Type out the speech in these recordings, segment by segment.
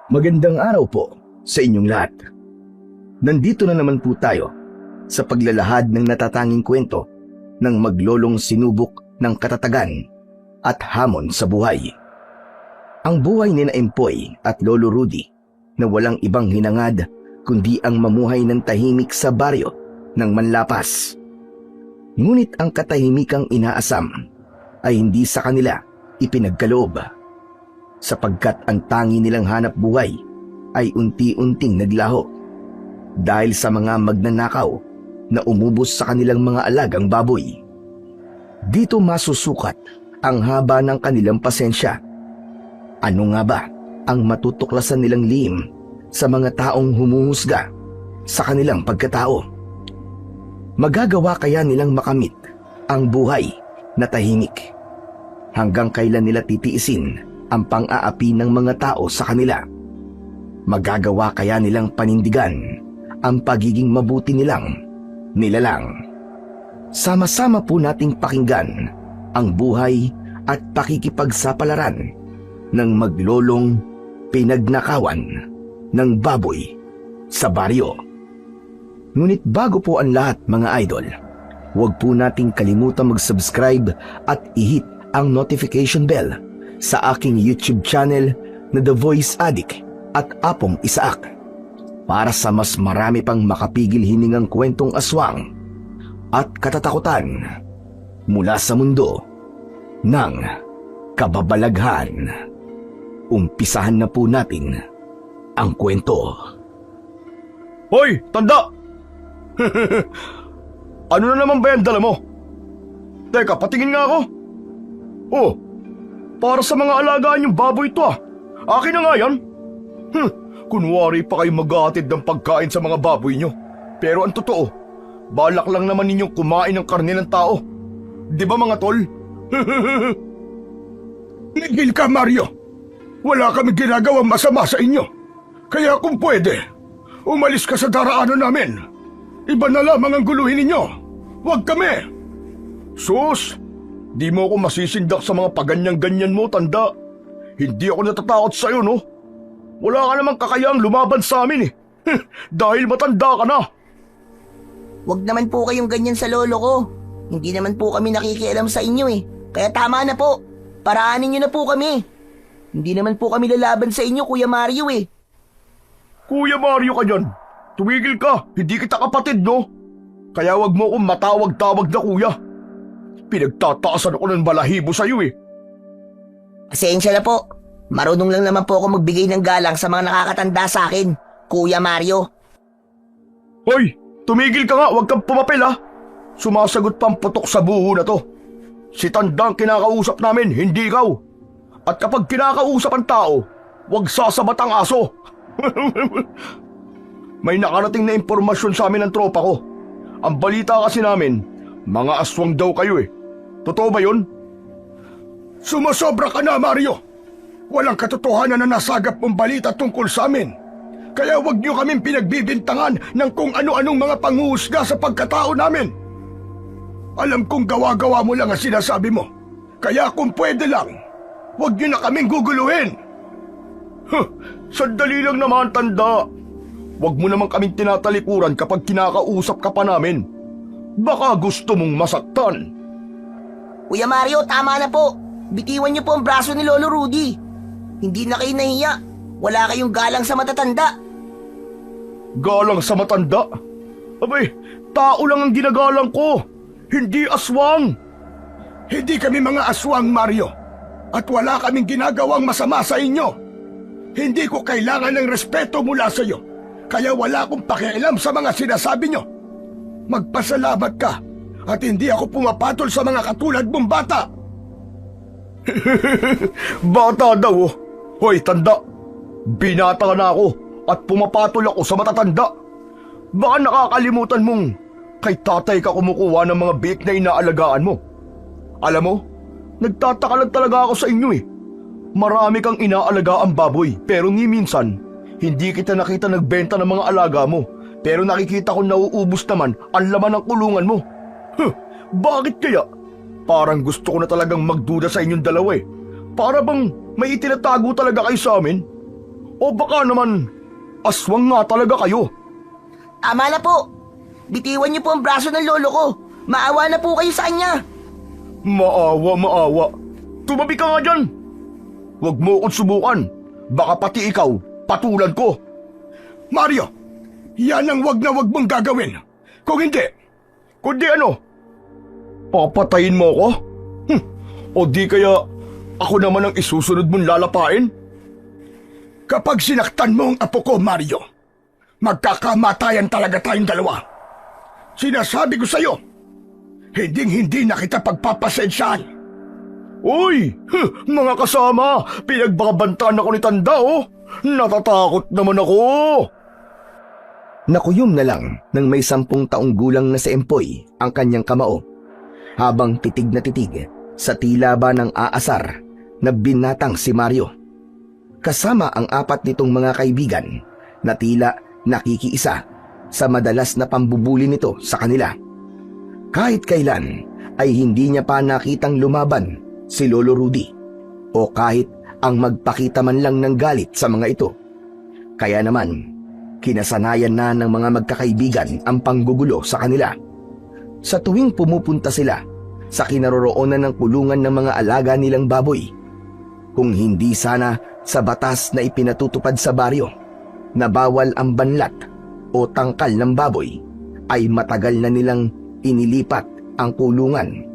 Magandang araw po sa inyong lahat. Nandito na naman po tayo sa paglalahad ng natatanging kwento ng maglolong sinubok ng katatagan at hamon sa buhay. Ang buhay ni na Empoy at Lolo Rudy na walang ibang hinangad kundi ang mamuhay ng tahimik sa baryo ng Manlapas. Ngunit ang katahimikang inaasam ay hindi sa kanila ipinagkaloob, sapagkat ang tangi nilang hanap buhay ay unti-unting naglaho dahil sa mga magnanakaw na umubos sa kanilang mga alagang baboy. Dito masusukat ang haba ng kanilang pasensya. Ano nga ba ang matutuklasan nilang lihim sa mga taong humuhusga sa kanilang pagkatao? Magagawa kaya nilang makamit ang buhay na tahimik? Hanggang kailan nila titiisin ang pang-aapi ng mga tao sa kanila? Magagawa kaya nilang panindigan ang pagiging mabuti nilang nilalang? Sama-sama po nating pakinggan ang buhay at pakikipagsapalaran ng maglolong pinagnakawan ng baboy sa baryo. Ngunit bago po ang lahat, mga idol, huwag po nating kalimutan mag-subscribe at i-hit ang notification bell sa aking YouTube channel na The Voice Addict at Apong Isaak, para sa mas marami pang makapigil hiningang kwentong aswang at katatakutan mula sa mundo ng kababalaghan. Umpisahan na po natin ang kwento. Hoy, tanda! Ano na naman ba yan dala mo? Teka, patingin nga ako. Oh, para sa mga alagaan yung baboy ito ah. Akin na nga yan. Kunwari pa kayo mag-aatid ng pagkain sa mga baboy nyo. Pero ang totoo, balak lang naman ninyong kumain ng karne ng tao. Di ba mga tol? Nigil ka, Mario. Wala kami ginagawang masama sa inyo. Kaya kung pwede, umalis ka sa daraanan namin. Iba na lamang ang guluhin ninyo. Huwag kami. Sus! Di mo ako masisindak sa mga paganyan-ganyan mo, tanda. Hindi ako natatakot sa'yo, no? Wala ka namang kakayang lumaban sa amin eh. Dahil matanda ka na. Huwag naman po kayong ganyan sa lolo ko. Hindi naman po kami nakikialam sa inyo eh. Kaya tama na po. Paraanin nyo na po kami. Hindi naman po kami lalaban sa inyo, Kuya Mario eh. Kuya Mario ka dyan. Tumigil ka. Hindi kita kapatid, no? Kaya wag mo akong matawag-tawag na kuya. Pinagtataasan ako ng balahibo sa'yo eh. Pasensya na po. Marunong lang naman po ako magbigay ng galang sa mga nakakatanda sa akin, Kuya Mario. Hoy, tumigil ka nga. Wag kang pumapel ha. Sumasagot pa ang putok sa buho na to. Si tandang kinakausap namin, hindi ikaw. At kapag kinakausap ang tao, wag sasabat ang aso. May nakarating na impormasyon sa amin ng tropa ko. Ang balita kasi namin, mga aswang daw kayo eh. Totoo ba yun? Sumasobra ka na, Mario. Walang katotohanan na nasagap mong balita tungkol sa amin. Kaya huwag niyo kaming pinagbibintangan ng kung ano-anong mga panghuhusga sa pagkatao namin. Alam kong gawa-gawa mo lang ang sinasabi mo. Kaya kung pwede lang, huwag niyo na kaming guguluhin. Sandali lang naman, tanda. Huwag mo naman kaming tinatalikuran kapag kinakausap ka pa namin. Baka gusto mong masaktan. Kuya Mario, tama na po. Bitiwan niyo po ang braso ni Lolo Rudy. Hindi na kayo nahiya. Wala kayong galang sa matatanda. Galang sa matanda? Abay, tao lang ang ginagalang ko. Hindi aswang. Hindi kami mga aswang, Mario. At wala kaming ginagawang masama sa inyo. Hindi ko kailangan ng respeto mula sa iyo. Kaya wala akong pakialam sa mga sinasabi nyo. Magpasalamat ka at hindi ako pumapatol sa mga katulad mong bata. Bata daw oh. Hoy, tanda. Binata na ako at pumapatol ako sa matatanda. Baka nakakalimutan mong kay tatay ka kumukuha ng mga biik na inaalagaan mo. Alam mo, nagtataka lang talaga ako sa inyo eh. Marami kang inaalagaan baboy pero ni minsan, hindi kita nakita nagbenta ng mga alaga mo. Pero nakikita ko nauubos naman ang laman ng kulungan mo. Bakit kaya? Parang gusto ko na talagang magduda sa inyong dalawa eh. Para bang may itinatago talaga kayo sa amin? O baka naman, aswang nga talaga kayo. Tama na po. Bitiwan niyo po ang braso ng lolo ko. Maawa na po kayo sa kanya. Maawa. Tumabi ka nga dyan. Huwag mo akong subukan. Baka pati ikaw, patulan ko. Mario, yan ang wag na wag mong gagawin. Kung hindi, Kundi ano? Papatayin mo ako? O di kaya ako naman ang isusunod mong lalapain? kapag sinaktan mo ang apo ko, Mario, magkakamatayan talaga tayong dalawa. Sinasabi ko sa'yo, hindi na kita pagpapasensyaan. Uy! Mga kasama! Pinagbabantaan ako ni Tanda, oh! Natatakot naman ako! Nakuyom na lang nang may 10 taong gulang na si Empoy ang kanyang kamao, habang titig na titig sa tila ba ng aasar na binatang si Mario. Kasama ang 4 nitong mga kaibigan na tila nakikiisa sa madalas na pambubuli nito sa kanila. Kahit kailan ay hindi niya pa nakitang lumaban si Lolo Rudy o kahit ang magpakita man lang ng galit sa mga ito. Kaya naman, kinasanayan na ng mga magkakaibigan ang panggugulo sa kanila. Sa tuwing pumupunta sila sa kinaroroonan ng kulungan ng mga alaga nilang baboy, kung hindi sana sa batas na ipinatutupad sa baryo na bawal ang banlat o tangkal ng baboy, ay matagal na nilang inilipat ang kulungan.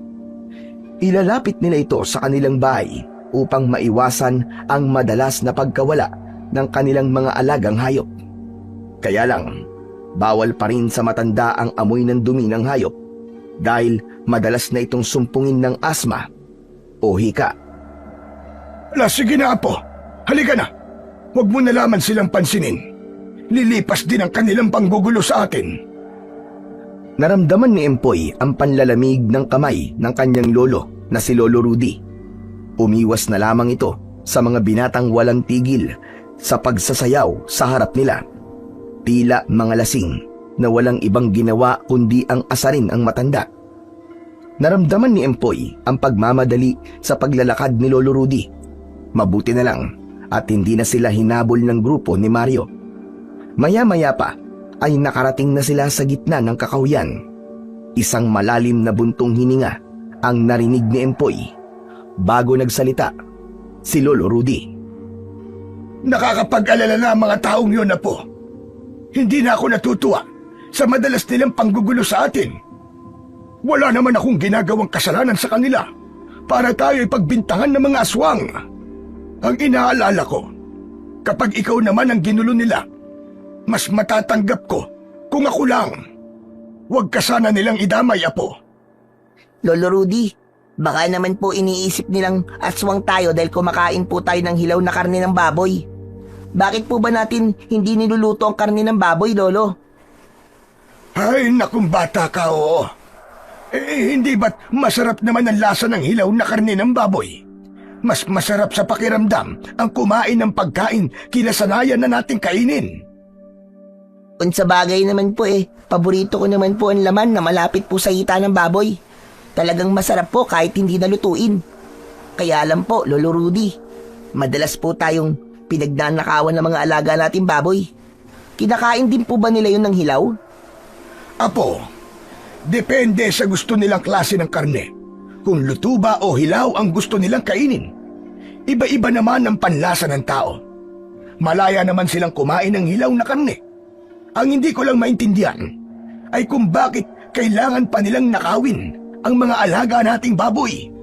Ilalapit nila ito sa kanilang bahay upang maiwasan ang madalas na pagkawala ng kanilang mga alagang hayop. Kaya lang, bawal pa rin sa matanda ang amoy ng dumi ng hayop dahil madalas na itong sumpungin ng asma o hika. Sige na, apo. Halika na. Huwag mo na lamang silang pansinin. Lilipas din ang kanilang panggugulo sa atin. Naramdaman ni Empoy ang panlalamig ng kamay ng kanyang lolo na si Lolo Rudy. Umiwas na lamang ito sa mga binatang walang tigil sa pagsasayaw sa harap nila. Tila mga lasing na walang ibang ginawa kundi ang asarin ang matanda. Naramdaman ni Empoy ang pagmamadali sa paglalakad ni Lolo Rudy. Mabuti na lang at hindi na sila hinabol ng grupo ni Mario. Maya-maya pa ay nakarating na sila sa gitna ng kakahuyan. Isang malalim na buntong hininga ang narinig ni Empoy bago nagsalita si Lolo Rudy. Nakakapag-alala na ang mga taong yun, apo. Hindi na ako natutuwa sa madalas nilang panggugulo sa atin. Wala naman akong ginagawang kasalanan sa kanila para tayo ipagbintangan ng mga aswang. Ang inaalala ko, kapag ikaw naman ang ginulo nila, mas matatanggap ko kung ako lang. Huwag ka sana nilang idamay, apo. Lolo Rudy, baka naman po iniisip nilang aswang tayo dahil kumakain po tayo ng hilaw na karne ng baboy. Bakit po ba natin hindi niluluto ang karne ng baboy, Lolo? Ay, nakong bata ka, oo. Hindi ba't masarap naman ang lasa ng hilaw na karne ng baboy? Mas masarap sa pakiramdam ang kumain ng pagkain kinasanayan na nating kainin. Kung sa bagay naman po paborito ko naman po ang laman na malapit po sa hita ng baboy. Talagang masarap po kahit hindi nalutuin. Kaya alam po, Lolo Rudy, madalas po tayong pinagnanakawan ng mga alaga nating baboy. Kinakain din po ba nila yun ng hilaw? Apo, depende sa gusto nilang klase ng karne. Kung luto ba o hilaw ang gusto nilang kainin. Iba-iba naman ang panlasa ng tao. Malaya naman silang kumain ng hilaw na karne. Ang hindi ko lang maintindihan ay kung bakit kailangan pa nilang nakawin ang mga alaga nating baboy.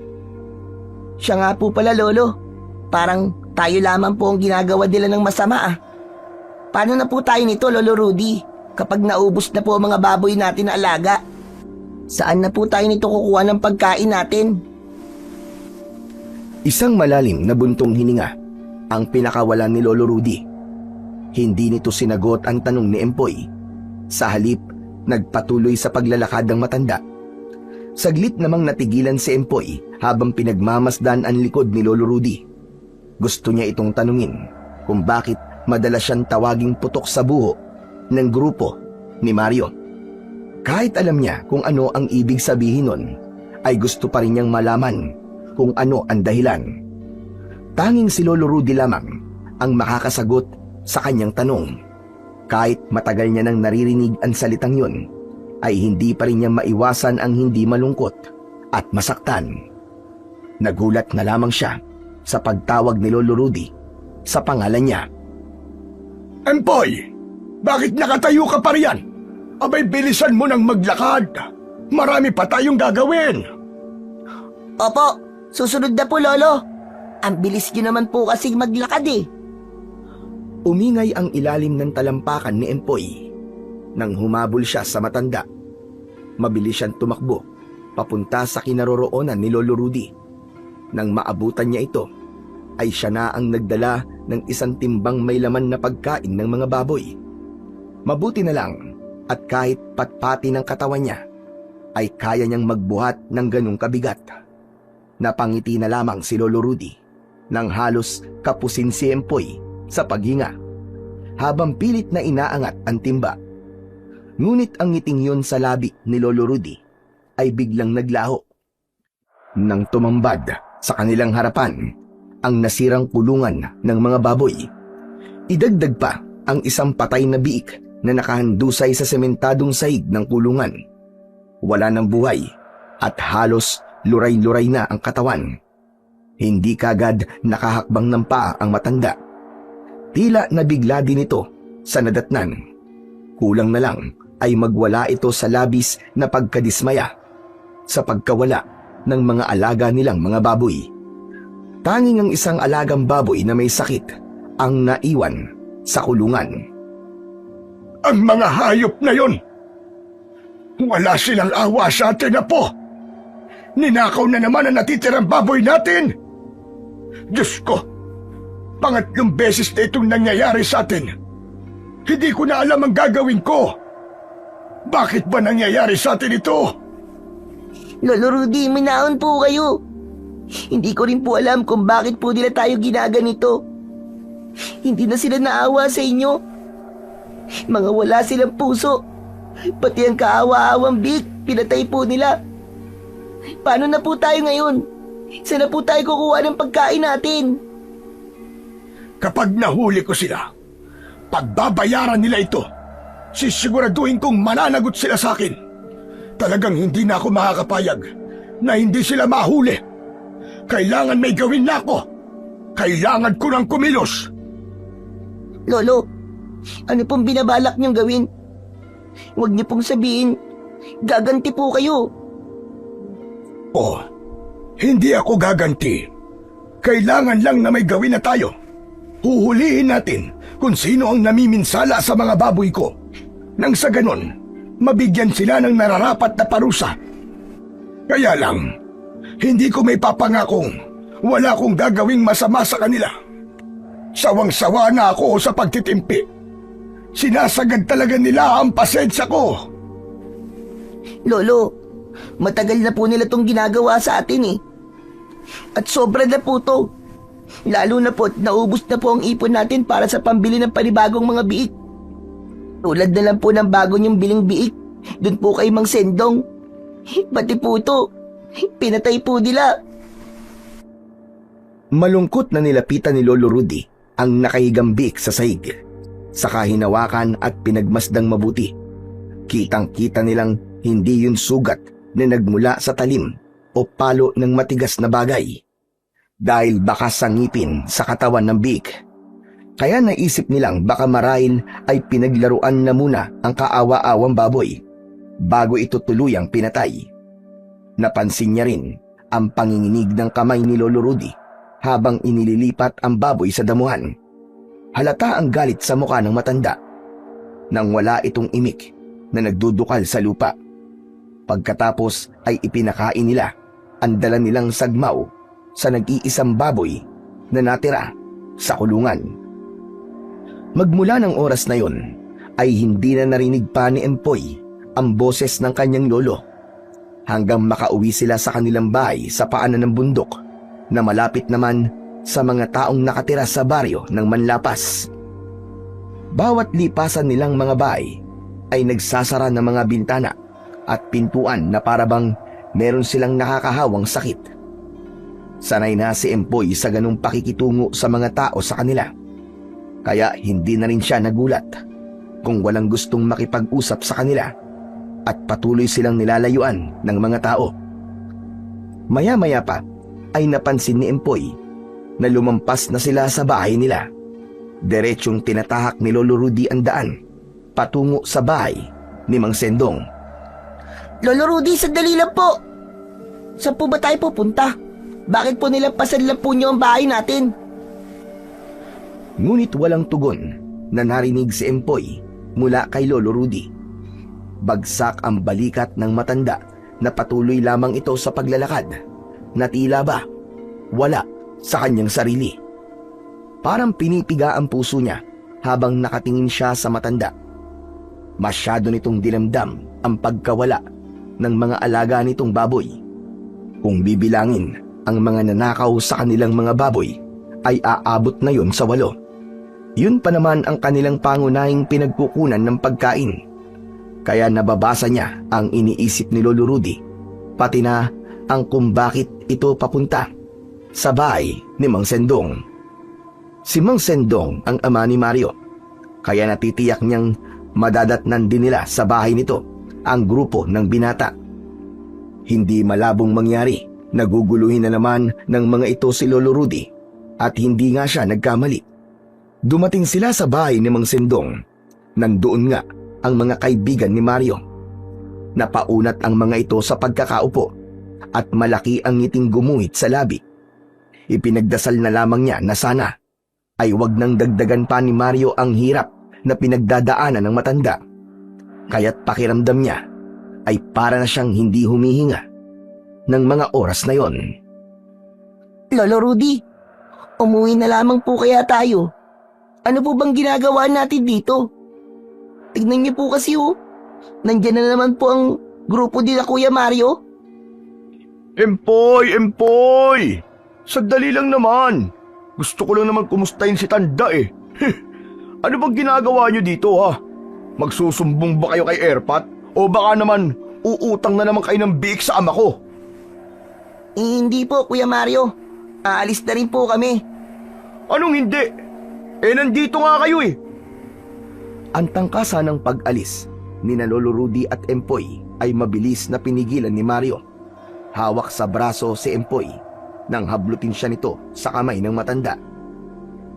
Siya nga po pala, Lolo. Parang tayo lamang po ang ginagawa nila ng masama. Paano na po tayo nito, Lolo Rudy, kapag naubos na po ang mga baboy natin na alaga? Saan na po tayo nito kukuha ng pagkain natin? Isang malalim na buntong hininga ang pinakawalan ni Lolo Rudy. Hindi nito sinagot ang tanong ni Empoy. Sa halip, nagpatuloy sa paglalakad ng matanda. Saglit namang natigilan si Empoy habang pinagmamasdan ang likod ni Lolo Rudy. Gusto niya itong tanungin kung bakit madalas siyang tawaging putok sa buho ng grupo ni Mario. Kahit alam niya kung ano ang ibig sabihin nun, ay gusto pa rin niyang malaman kung ano ang dahilan. Tanging si Lolo Rudy lamang ang makakasagot sa kanyang tanong. Kahit matagal niya nang naririnig ang salitang yun, ay hindi pa rin niya maiwasan ang hindi malungkot at masaktan. Nagulat na lamang siya sa pagtawag ni Lolo Rudy sa pangalan niya. Empoy, bakit nakatayo ka pa riyan? Abay, bilisan mo nang maglakad. Marami pa tayong gagawin. Opo, susunod na po, Lolo. Ang bilis niyo naman po kasing maglakad eh. Umingay ang ilalim ng talampakan ni Empoy nang humabol siya sa matanda. Mabilis siyang tumakbo papunta sa kinaroroonan ni Lolo Rudy. Nang maabutan niya ito, ay siya na ang nagdala ng isang timbang may laman na pagkain ng mga baboy. Mabuti na lang at kahit patpati ng katawan niya, ay kaya niyang magbuhat ng ganong kabigat. Napangiti na lamang si Lolo Rudy nang halos kapusin si Empoy sa paghinga, habang pilit na inaangat ang timba. Ngunit ang ngiting yun sa labi ni Lolo Rudy ay biglang naglaho. Nang tumambad sa kanilang harapan ang nasirang kulungan ng mga baboy, idagdag pa ang isang patay na biik na nakahandusay sa sementadong sahig ng kulungan. Wala ng buhay at halos luray-luray na ang katawan. Hindi kagad nakahakbang ng paa ang matanda. Tila nabigla din ito sa nadatnan. Kulang na lang ay magwala ito sa labis na pagkadismaya sa pagkawala ng mga alaga nilang mga baboy. Tanging ang isang alagang baboy na may sakit ang naiwan sa kulungan. Ang mga hayop na yon! Wala silang awa sa atin, Apo! Ninakaw na naman ang natitirang baboy natin! Diyos ko! Pangatlong beses na itong nangyayari sa atin. Hindi ko na alam ang gagawin ko. Bakit ba nangyayari sa atin ito? Lolo Rudy, minaon po kayo. Hindi ko rin po alam kung bakit po nila tayo ginaganito. Hindi na sila naawa sa inyo. Mga wala silang puso. Pati ang kaawa-awang big, pinatay po nila. Paano na po tayo ngayon? Saan na po tayo kukuha ng pagkain natin? Kapag nahuli ko sila, pagbabayaran nila ito, sisiguraduhin kong mananagot sila sa akin. Talagang hindi na ako makakapayag na hindi sila mahuli. Kailangan may gawin na ako. Kailangan ko ng kumilos. Lolo, ano pong binabalak niyong gawin? Huwag niyo pong sabihin, gaganti po kayo. Oh, hindi ako gaganti. Kailangan lang na may gawin na tayo. Huhulihin natin kung sino ang namiminsala sa mga baboy ko. Nang sa ganon, mabigyan sila ng nararapat na parusa. Kaya lang, hindi ko may papangakong wala akong gagawing masama sa kanila. Sawang-sawa na ako sa pagtitimpi. Sinasagad talaga nila ang pasensya ko. Lolo, matagal na po nila tong ginagawa sa atin eh. At sobra na po to. Lalo na po, naubos na po ang ipon natin para sa pambili ng panibagong mga biik. Tulad na lang po ng bago niyong biling biik, dun po kay Mang Sendong. Pati po ito, pinatay po nila. Malungkot na nilapitan ni Lolo Rudy ang nakahigang biik sa sahig. Saka hinawakan at pinagmasdang mabuti. Kitang-kita nilang hindi yun sugat na nagmula sa talim o palo ng matigas na bagay. Dahil bakas sa ngipin sa katawan ng biik. Kaya naisip nilang baka marahil ay pinaglaruan na muna ang kaawa-awang baboy bago ito tuluyang pinatay. Napansin niya rin ang panginginig ng kamay ni Lolo Rudy habang inililipat ang baboy sa damuhan. Halata ang galit sa mukha ng matanda nang wala itong imik na nagdudukal sa lupa. Pagkatapos ay ipinakain nila ang dala nilang sagmaw sa nag-iisang baboy na natira sa kulungan. Magmula ng oras na yon ay hindi na narinig pa ni Empoy ang boses ng kanyang lolo hanggang makauwi sila sa kanilang bahay sa paanan ng bundok na malapit naman sa mga taong nakatira sa baryo ng Manlapas. Bawat lipasan nilang mga bahay ay nagsasara ng mga bintana at pintuan na parabang meron silang nakakahawang sakit. Sanay na si Empoy sa ganung pakikitungo sa mga tao sa kanila. Kaya hindi na rin siya nagulat kung walang gustong makipag-usap sa kanila at patuloy silang nilalayuan ng mga tao. Maya-maya pa ay napansin ni Empoy na lumampas na sila sa bahay nila. Diretsyong tinatahak ni Lolo Rudy ang daan patungo sa bahay ni Mang Sendong. Lolo Rudy, sandali lang po. Saan po ba tayo pupunta? Bakit po nilampasan lang po niyo ang bahay natin? Ngunit walang tugon na narinig si Empoy mula kay Lolo Rudy. Bagsak ang balikat ng matanda na patuloy lamang ito sa paglalakad na tila ba wala sa kanyang sarili. Parang pinipiga ang puso niya habang nakatingin siya sa matanda. Masyado nitong dinamdam ang pagkawala ng mga alaga nitong baboy. Kung bibilangin ang mga nanakaw sa kanilang mga baboy, ay aabot na yon sa 8. Yun pa naman ang kanilang pangunahing pinagkukunan ng pagkain. Kaya nababasa niya ang iniisip ni Lolo Rudy, pati na ang kung bakit ito papunta sa bahay ni Mang Sendong. Si Mang Sendong ang ama ni Mario, kaya natitiyak niyang madadatnan din nila sa bahay nito ang grupo ng binata. Hindi malabong mangyari, naguguluhin na naman ng mga ito si Lolo Rudy at hindi nga siya nagkamali. Dumating sila sa bahay ni Mang Sendong. Nandoon nga ang mga kaibigan ni Mario. Napaunat ang mga ito sa pagkakaupo at malaki ang ngiting gumuhit sa labi. Ipinagdasal na lamang niya na sana ay wag nang dagdagan pa ni Mario ang hirap na pinagdadaanan ng matanda. Kaya't pakiramdam niya ay para na siyang hindi humihinga ng mga oras na yon. Lolo Rudy, umuwi na lamang po kaya tayo. Ano po bang ginagawa natin dito? Tignan niyo po kasi nandyan na naman po ang grupo nila Kuya Mario. Empoy! Empoy! Sandali lang naman. Gusto ko lang naman kumustahin si Tanda eh. Ano bang ginagawa niyo dito ha? Magsusumbong ba kayo kay Airpat? O baka naman uutang na naman kayo ng biik sa ama ko? Hindi po, Kuya Mario. Aalis na rin po kami. Anong hindi? Nandito nga kayo eh. Ang tangkasa ng pag-alis ni na Lolo Rudy at Empoy ay mabilis na pinigilan ni Mario. Hawak sa braso si Empoy nang hablutin siya nito sa kamay ng matanda.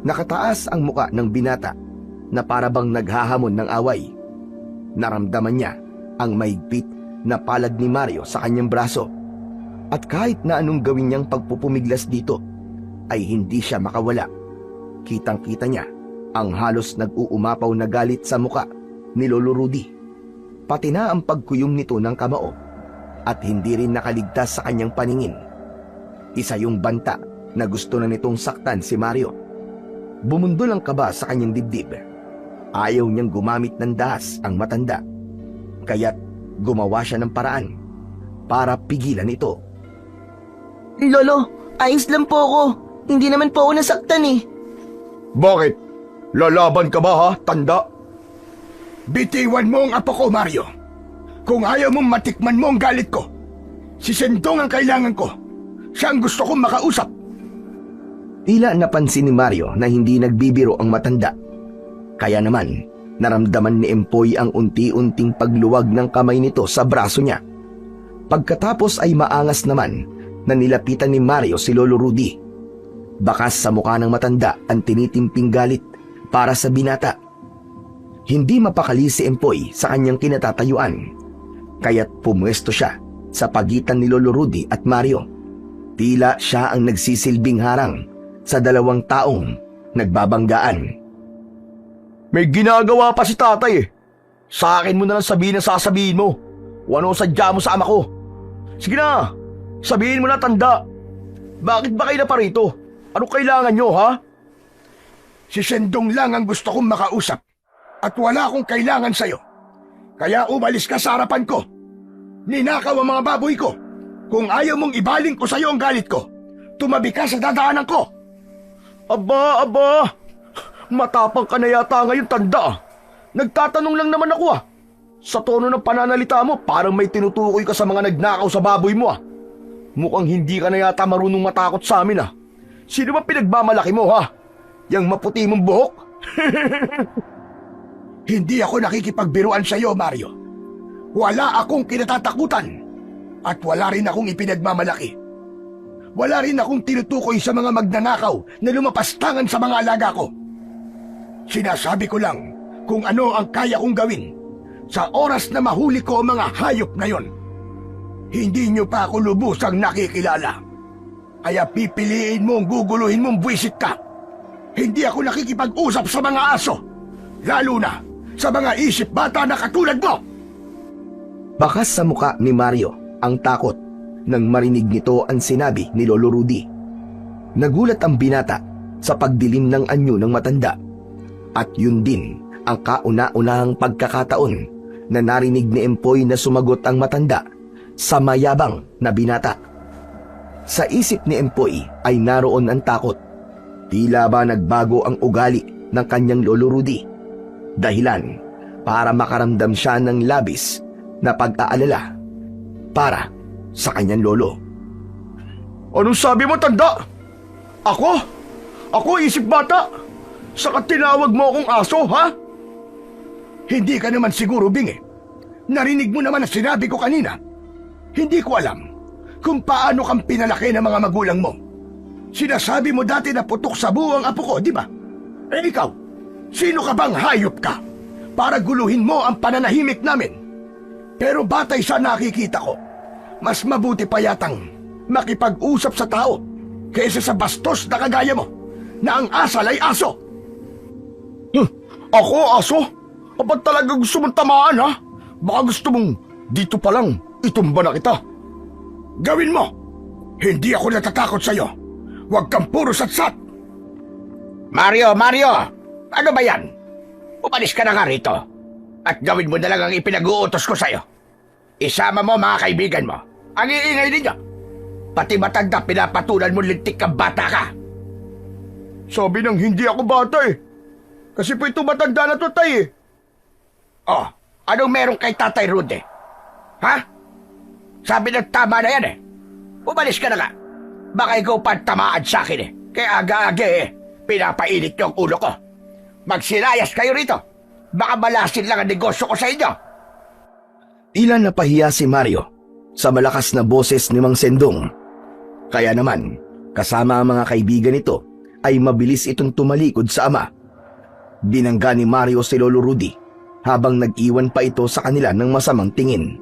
Nakataas ang muka ng binata na parabang naghahamon ng away. Naramdaman niya ang mahigpit na palad ni Mario sa kanyang braso. At kahit na anong gawin niyang pagpupumiglas dito, ay hindi siya makawala. Kitang-kita niya ang halos nag-uumapaw na galit sa muka ni Lolo Rudy. Pati na ang pagkuyom nito ng kamao at hindi rin nakaligtas sa kanyang paningin. Isa yung banta na gusto na nitong saktan si Mario. Bumundol ang kaba sa kanyang dibdib. Ayaw niyang gumamit ng dahas ang matanda. Kaya't gumawa siya ng paraan para pigilan ito. Lolo, ayos lang po ako. Hindi naman po ako nasaktan eh. Bakit? Lalaban ka ba ha, Tanda? Bitiwan mo ang apo ko, Mario. Kung ayaw mong matikman mo ang galit ko, si Sendong ang kailangan ko. Siya ang gusto kong makausap. Tila napansin ni Mario na hindi nagbibiro ang matanda. Kaya naman, naramdaman ni Empoy ang unti-unting pagluwag ng kamay nito sa braso niya. Pagkatapos ay maangas naman na nilapitan ni Mario si Lolo Rudy. Bakas sa mukha ng matanda ang tinitimping galit para sa binata. Hindi mapakali si Empoy sa kanyang kinatatayuan, kaya't pumwesto siya sa pagitan ni Lolo Rudy at Mario. Tila siya ang nagsisilbing harang sa dalawang taong nagbabanggaan. May ginagawa pa si tatay eh. Sa akin mo na lang sabihin ang sasabihin mo. O ano sadya mo sa ama ko. Sige na, sabihin mo na, Tanda. Bakit ba kayo na pa rito? Ano kailangan nyo, ha? Si Sendong lang ang gusto kong makausap at wala akong kailangan sa'yo. Kaya umalis ka sa harapan ko. Ninakaw ang mga baboy ko. Kung ayaw mong ibaling ko sa'yo ang galit ko, tumabi ka sa dadaanan ko. Aba! Matapang ka na yata ngayon, Tanda. Nagtatanong lang naman ako Sa tono ng pananalita mo, parang may tinutukoy ka sa mga nagnakaw sa baboy mo Mukhang hindi ka na yata marunong matakot sa amin Sino ba pinagmamalaki mo Yang maputi mong buhok Hindi ako nakikipagbiruan sa iyo, Mario. Wala akong kinatatakutan at wala rin akong ipinagmamalaki. Wala rin akong tinutukoy sa mga magnanakaw na lumapastangan sa mga alaga ko. Sinasabi ko lang kung ano ang kaya kong gawin sa oras na mahuli ko ang mga hayop na yon. Hindi niyo pa ako lubusang nakikilala. Kaya pipiliin mong guguluhin mong buwisit ka. Hindi ako nakikipag-usap sa mga aso. Lalo na sa mga isip bata na katulad mo. Bakas sa muka ni Mario ang takot nang marinig nito ang sinabi ni Lolo Rudy. Nagulat ang binata sa pagdilim ng anyo ng matanda. At yun din ang kauna-unahang pagkakataon na narinig ni Empoy na sumagot ang matanda sa mayabang na binata. Sa isip ni Empoy ay naroon ang takot. Tila ba nagbago ang ugali ng kanyang Lolo Rudy? Dahilan para makaramdam siya ng labis na pag-aalala para sa kanyang lolo. Anong sabi mo, tanda? Ako? Ako, isip bata? Saka tinawag mo akong aso, ha? Hindi ka naman siguro, Bing, eh. Narinig mo naman ang sinabi ko kanina. Hindi ko alam kung paano kang pinalaki ng mga magulang mo. Sinasabi mo dati na putok sa buo ang apo ko, di ba? Eh ikaw, sino ka bang hayop ka para guluhin mo ang pananahimik namin? Pero batay sa nakikita ko, mas mabuti pa yatang makipag-usap sa tao kaysa sa bastos na kagaya mo na ang asal ay aso. Ako, aso? Kapag talaga gusto mong tamaan, ha? Baka gusto mong dito pa lang itumba na kita. Gawin mo! Hindi ako natatakot sa'yo. Huwag kang puro satsat! Mario! Ano ba yan? Umalis ka na nga rito. At gawin mo na lang ang ipinag-uutos ko sa'yo. Isama mo mga kaibigan mo. Ang iingay ninyo. Pati matanda pinapatulan mo lintik kang bata ka. Sabi nang hindi ako bata eh. Kasi po ito matanda na to, tay eh. Oh, anong meron kay Tatay Rudy? Ha? Sabi ng tama na yan eh. Umalis ka na nga. Baka ikaw pa tamaan sa akin eh. Kaya aga-aga eh. Pinapainit niyo ang ulo ko. Magsilayas kayo rito. Baka malasin lang ang negosyo ko sa inyo. Tila napahiya si Mario sa malakas na boses ni Mang Sendong. Kaya naman, kasama ang mga kaibigan nito, ay mabilis itong tumalikod sa ama. Binangga ni Mario si Lolo Rudy habang nag-iwan pa ito sa kanila ng masamang tingin.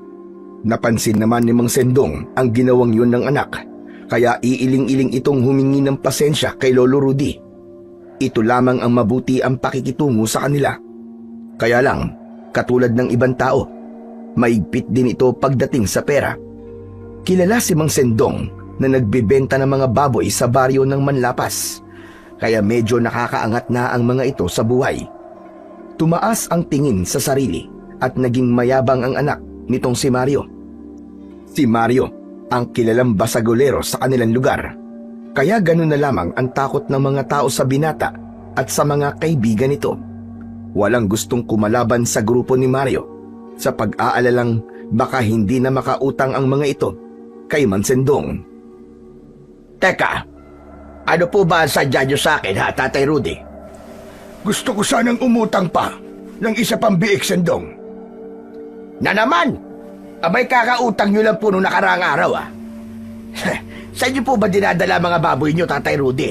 Napansin naman ni Mang Sendong ang ginawang yun ng anak, kaya iiling-iling itong humingi ng pasensya kay Lolo Rudy. Ito lamang ang mabuti ang pakikitungo sa kanila. Kaya lang, katulad ng ibang tao, maigpit din ito pagdating sa pera. Kilala si Mang Sendong na nagbebenta ng mga baboy sa baryo ng Manlapas, kaya medyo nakakaangat na ang mga ito sa buhay. Tumaas ang tingin sa sarili at naging mayabang ang anak nitong si Mario. Si Mario ang kilalang basagolero sa kanilang lugar, kaya ganun na lamang ang takot ng mga tao sa binata at sa mga kaibigan nito. Walang gustong kumalaban sa grupo ni Mario sa pag-aalalang baka hindi na makautang ang mga ito kay Mang Sendong. Teka, ano po ba ang sadya niyo sa akin, ha, Tatay Rudy? Gusto ko sanang umutang pa ng isa pang biik, Sendong. Na naman! Abay, kakautang nyo lang po nung nakaraang araw, ah. Saan nyo po ba dinadala mga baboy nyo, Tatay Rudy?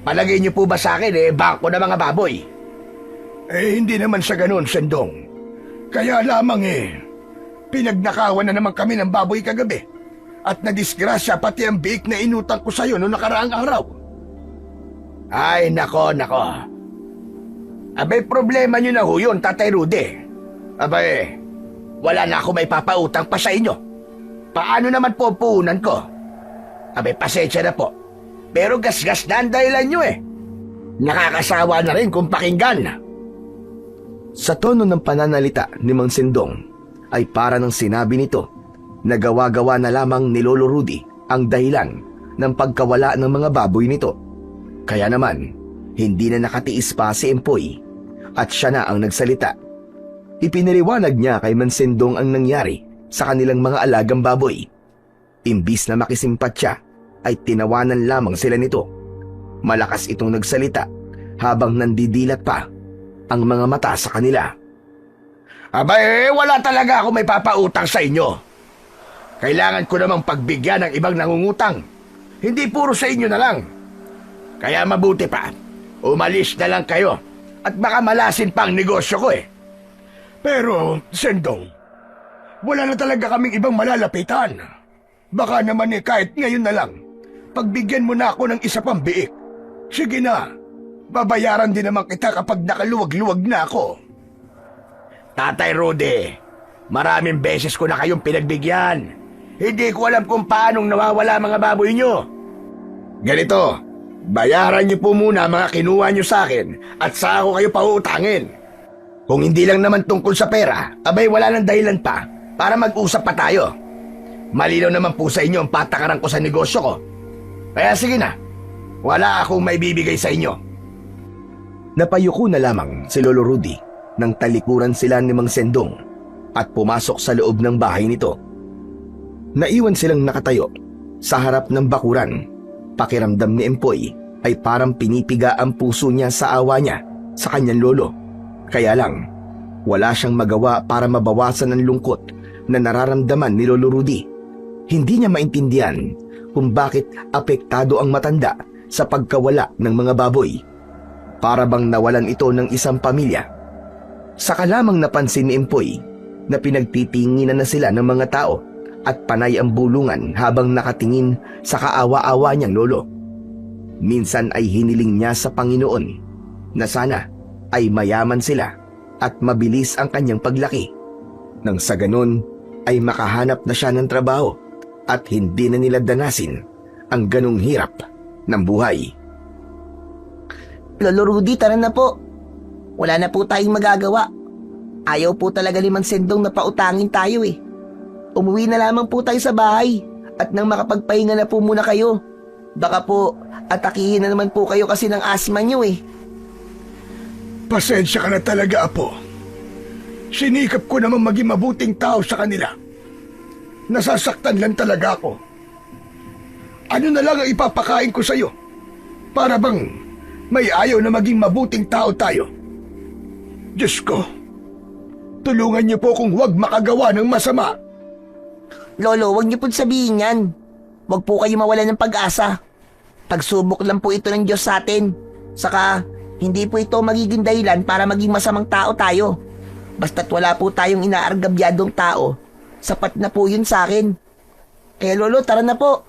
Palagay nyo po ba sa akin, bangko na mga baboy? Hindi naman sa ganun, Sendong. Kaya lamang pinagnakawan na naman kami ng baboy kagabi. At nadisgrasya pati ang biik na inutang ko sa'yo noong nakaraang araw. Ay, nako. Abay, problema nyo na ho yun, Tatay Rudy. Abay, wala na ako may papautang pa sa inyo. Paano naman po ang puhunan ko? Abay, pasensya na po. Pero gasgas na ang dahilan nyo eh. Nakakasawa na rin kung pakinggan. Sa tono ng pananalita ni Mang Sendong ay para nang sinabi nito na gawa-gawa na lamang ni Lolo Rudy ang dahilan ng pagkawala ng mga baboy nito. Kaya naman, hindi na nakatiis pa si Empoy at siya na ang nagsalita. Ipinaliwanag niya kay Mang Sendong ang nangyari sa kanilang mga alagang baboy. Imbis na makisimpat siya, ay tinawanan lamang sila nito. Malakas itong nagsalita habang nandidilat pa ang mga mata sa kanila. Abay, wala talaga ako may papautang sa inyo. Kailangan ko namang pagbigyan ng ibang nangungutang. Hindi puro sa inyo na lang. Kaya mabuti pa, umalis na lang kayo at baka malasin pa ang negosyo ko eh. Pero, Sendong, wala na talaga kaming ibang malalapitan. Baka naman kahit ngayon na lang, pagbigyan mo na ako ng isa pang biik. Sige na, babayaran din naman kita kapag nakaluwag-luwag na ako. Tatay Rudy, maraming beses ko na kayong pinagbigyan. Hindi ko alam kung paanong nawawala mga baboy nyo. Ganito, bayaran niyo po muna mga kinuha nyo sa akin at saka ko kayo pauutangin. Kung hindi lang naman tungkol sa pera, abay wala nang dahilan pa para mag-usap pa tayo. Malinaw naman po sa inyo ang patakaran ko sa negosyo ko. Kaya sige na, wala akong maibibigay sa inyo. Napayuko na lamang si Lolo Rudy nang talikuran sila ni Mang Sendong at pumasok sa loob ng bahay nito. Naiwan silang nakatayo sa harap ng bakuran. Pakiramdam ni Empoy ay parang pinipiga ang puso niya sa awa niya sa kanyang lolo. Kaya lang, wala siyang magawa para mabawasan ang lungkot na nararamdaman ni Lolo Rudy. Hindi niya maintindihan kung bakit apektado ang matanda sa pagkawala ng mga baboy. Para bang nawalan ito ng isang pamilya. Saka lamang napansin ni Empoy na pinagtitinginan na sila ng mga tao at panay ang bulungan habang nakatingin sa kaawa-awa niyang lolo. Minsan ay hiniling niya sa Panginoon na sana ay mayaman sila at mabilis ang kanyang paglaki. Nang sa ganon ay makahanap na siya ng trabaho at hindi na nila danasin ang ganong hirap ng buhay. Lolo Rudy, tara na po. Wala na po tayong magagawa. Ayaw po talaga ni Mang Sendong na pautangin tayo eh. Umuwi na lamang po tayo sa bahay at nang makapagpahinga na po muna kayo. Baka po atakihin na naman po kayo kasi ng asma nyo eh. Pasensya ka na talaga, Apo. Sinikap ko naman maging mabuting tao sa kanila. Nasasaktan lang talaga ako. Ano na lang ang ipapakain ko sa'yo? Para bang may ayaw na maging mabuting tao tayo? Diyos ko, tulungan niyo po kung huwag makagawa ng masama. Lolo, huwag niyo po sabihin yan. Huwag po kayo mawalan ng pag-asa. Pagsubok lang po ito ng Diyos sa atin. Saka, hindi po ito magiging dahilan para maging masamang tao tayo. Basta't wala po tayong inaargabyadong tao, sapat na po yun sa akin. Kaya Lolo, tara na po.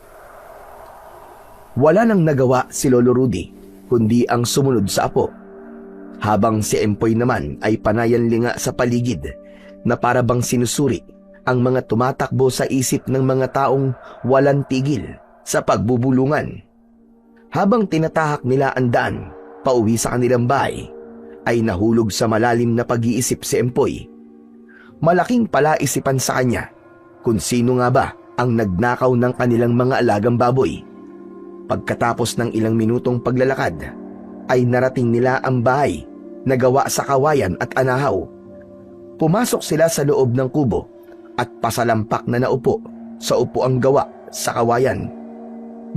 Wala nang nagawa si Lolo Rudy kundi ang sumunod sa apo. Habang si Empoy naman ay panayan linga sa paligid na para bang sinusuri ang mga tumatakbo sa isip ng mga taong walang tigil sa pagbubulungan. Habang tinatahak nila ang daan pauwi sa kanilang bahay, ay nahulog sa malalim na pag-iisip si Empoy. Malaking palaisipan sa kanya kung sino nga ba ang nagnakaw ng kanilang mga alagang baboy. Pagkatapos ng ilang minutong paglalakad, ay narating nila ang bahay na gawa sa kawayan at anahaw. Pumasok sila sa loob ng kubo at pasalampak na naupo sa upuang gawa sa kawayan.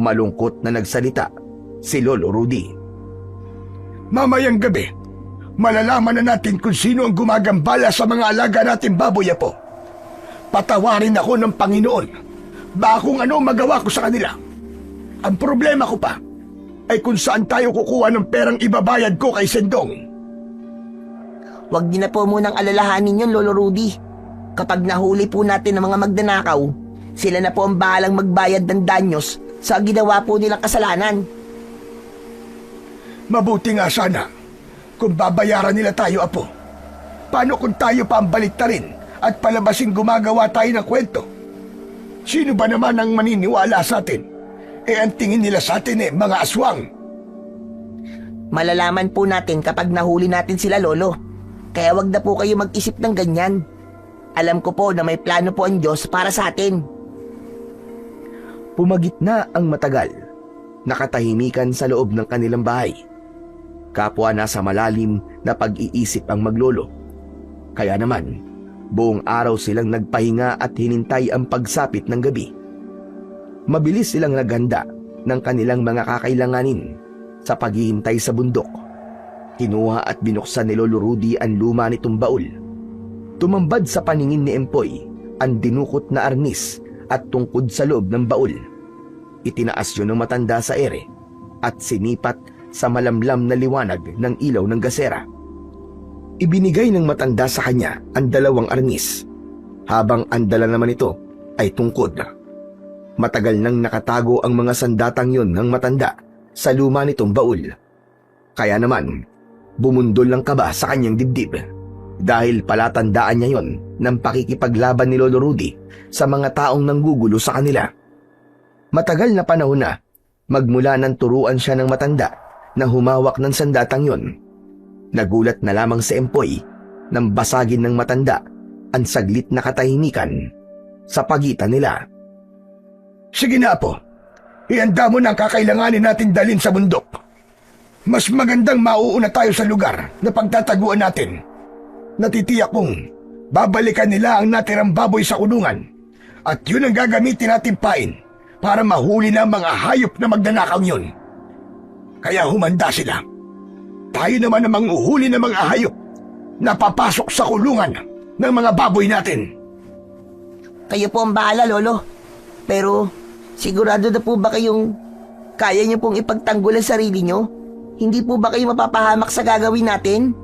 Malungkot na nagsalita si Lolo Rudy. Mamayang gabi, malalaman na natin kung sino ang gumagambala sa mga alaga natin baboy, Apo. Patawarin ako ng Panginoon. Baka kung ano magawa ko sa kanila. Ang problema ko pa ay kung saan tayo kukuha ng perang ibabayad ko kay Sendong. Huwag niyo na po munang alalahanin yun, Lolo Rudy. Kapag nahuli po natin ang mga magnanakaw, sila na po ang bahalang magbayad ng danyos sa ginawa po nilang kasalanan. Mabuti nga sana kung babayaran nila tayo, Apo. Paano kung tayo pa ang baliktarin at palabasing gumagawa tayo ng kwento? Sino ba naman ang maniniwala sa atin? Ang tingin nila sa atin mga aswang. Malalaman po natin kapag nahuli natin sila, Lolo. Kaya wag na po kayo mag-isip ng ganyan. Alam ko po na may plano po ang Diyos para sa atin. Pumagitna ang matagal, nakatahimikan sa loob ng kanilang bahay. Kapwa nasa malalim na pag-iisip ang maglolo. Kaya naman, buong araw silang nagpahinga at hinintay ang pagsapit ng gabi. Mabilis silang naghanda ng kanilang mga kakailanganin sa paghihintay sa bundok Kinuha at binuksan ni Lolo Rudy ang luma nitong baul. Tumambad sa paningin ni Empoy ang dinukot na arnis at tungkod sa loob ng baul. Itinaas yun ng matanda sa ere at sinipat sa malamlam na liwanag ng ilaw ng gasera. Ibinigay ng matanda sa kanya ang 2 arnis, habang ang dala naman ito ay tungkod. Matagal nang nakatago ang mga sandatang yon ng matanda sa luma nitong baul. Kaya naman, bumundol ng kaba sa kanyang dibdib dahil palatandaan niya yon ng pakikipaglaban ni Lolo Rudy sa mga taong nanggugulo sa kanila. Matagal na panahon na magmula nang turuan siya ng matanda na humawak ng sandatang yon. Nagulat na lamang si Empoy nang basagin ng matanda ang saglit na katahimikan sa pagitan nila. Sige na, Apo. Ihanda mo na ang kakailanganin natin dalhin sa bundok. Mas magandang mauuna tayo sa lugar na pagtataguan natin. Natitiyak kong babalikan nila ang natirang baboy sa kulungan at yun ang gagamitin natin pain para mahuli na ang mga hayop na magnanakaw yun. Kaya humanda sila. Tayo naman ang manghuhuli ng mga hayop na papasok sa kulungan ng mga baboy natin. Kayo po ang bahala, Lolo. Pero sigurado na po ba kayong kaya niyo pong ipagtanggol ang sarili niyo? Hindi po ba kayo mapapahamak sa gagawin natin?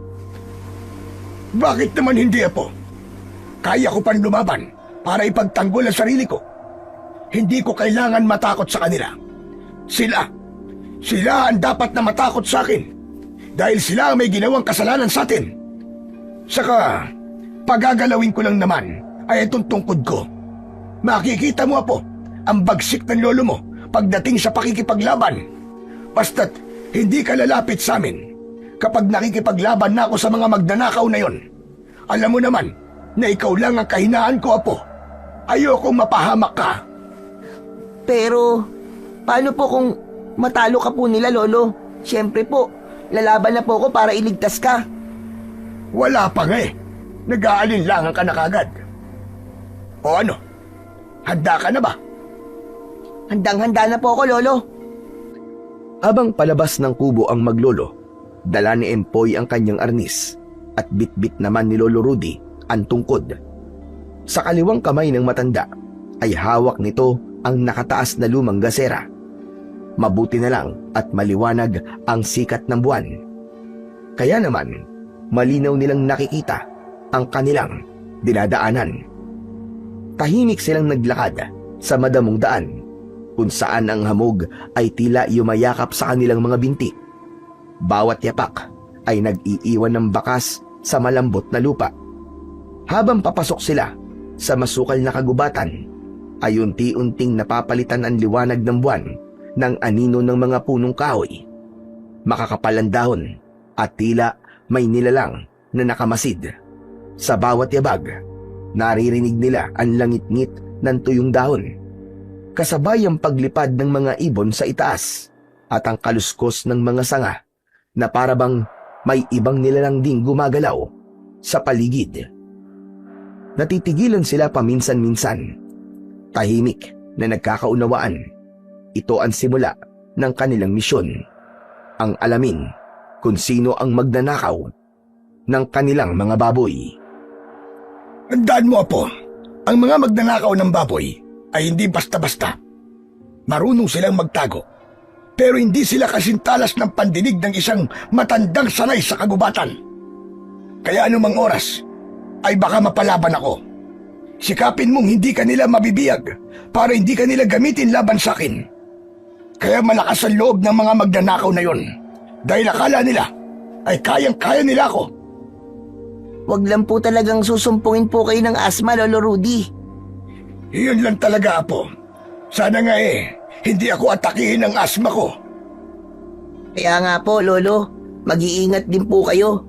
Bakit naman hindi, Apo? Kaya ko pang lumaban para ipagtanggol ang sarili ko. Hindi ko kailangan matakot sa kanila. Sila ang dapat na matakot sa akin dahil sila ang may ginawang kasalanan sa atin. Saka, pagagalawin ko lang naman ay itong tungkod ko. Makikita mo, Apo, ang bagsik ng lolo mo pagdating sa pakikipaglaban. Basta't hindi ka lalapit sa amin kapag nakikipaglaban na ako sa mga magnanakaw na yon. Alam mo naman na ikaw lang ang kahinaan ko, Apo. Ayokong mapahamak ka. Pero paano po kung matalo ka po nila, Lolo? Siyempre po, lalaban na po ako para iligtas ka. Wala pa nga eh. Nag-aalinlangan ka na kagad. O ano? Handa ka na ba? Handang-handa na po ako, Lolo. Habang palabas ng kubo ang maglolo, dala ni Empoy ang kanyang arnis at bitbit naman ni Lolo Rudy ang tungkod. Sa kaliwang kamay ng matanda ay hawak nito ang nakataas na lumang gasera. Mabuti na lang at maliwanag ang sikat ng buwan. Kaya naman, malinaw nilang nakikita ang kanilang dinadaanan. Tahimik silang naglakad sa madamong daan kung saan ang hamog ay tila yumayakap sa kanilang mga binti. Bawat yapak ay nag-iiwan ng bakas sa malambot na lupa. Habang papasok sila sa masukal na kagubatan, ay unti-unting napapalitan ang liwanag ng buwan ng anino ng mga punong kahoy. Makakapal ang dahon at tila may nilalang na nakamasid. Sa bawat yabag, naririnig nila ang langit-ngit ng tuyong dahon, kasabay ang paglipad ng mga ibon sa itaas at ang kaluskos ng mga sanga na parabang may ibang nilalang ding gumagalaw sa paligid. Natitigilan sila paminsan-minsan, tahimik na nagkakaunawaan. Ito ang simula ng kanilang misyon, ang alamin kung sino ang magnanakaw ng kanilang mga baboy. Tandaan mo, Apo, ang mga magnanakaw ng baboy ay hindi basta-basta. Marunong silang magtago, pero hindi sila kasintalas ng pandinig ng isang matandang sanay sa kagubatan. Kaya anumang oras ay baka mapalaban ako. Sikapin mong hindi ka nila mabibiyag para hindi ka nila gamitin laban sa akin. Kaya malakas ang loob ng mga magnanakaw na yon dahil akala nila ay kayang-kaya nila ako. Wag lang po talagang susumpungin po kayo ng asma, Lolo Rudy. Iyon lang talaga, Apo. Sana nga hindi ako atakihin ng asma ko. Kaya nga po, Lolo, mag-iingat din po kayo.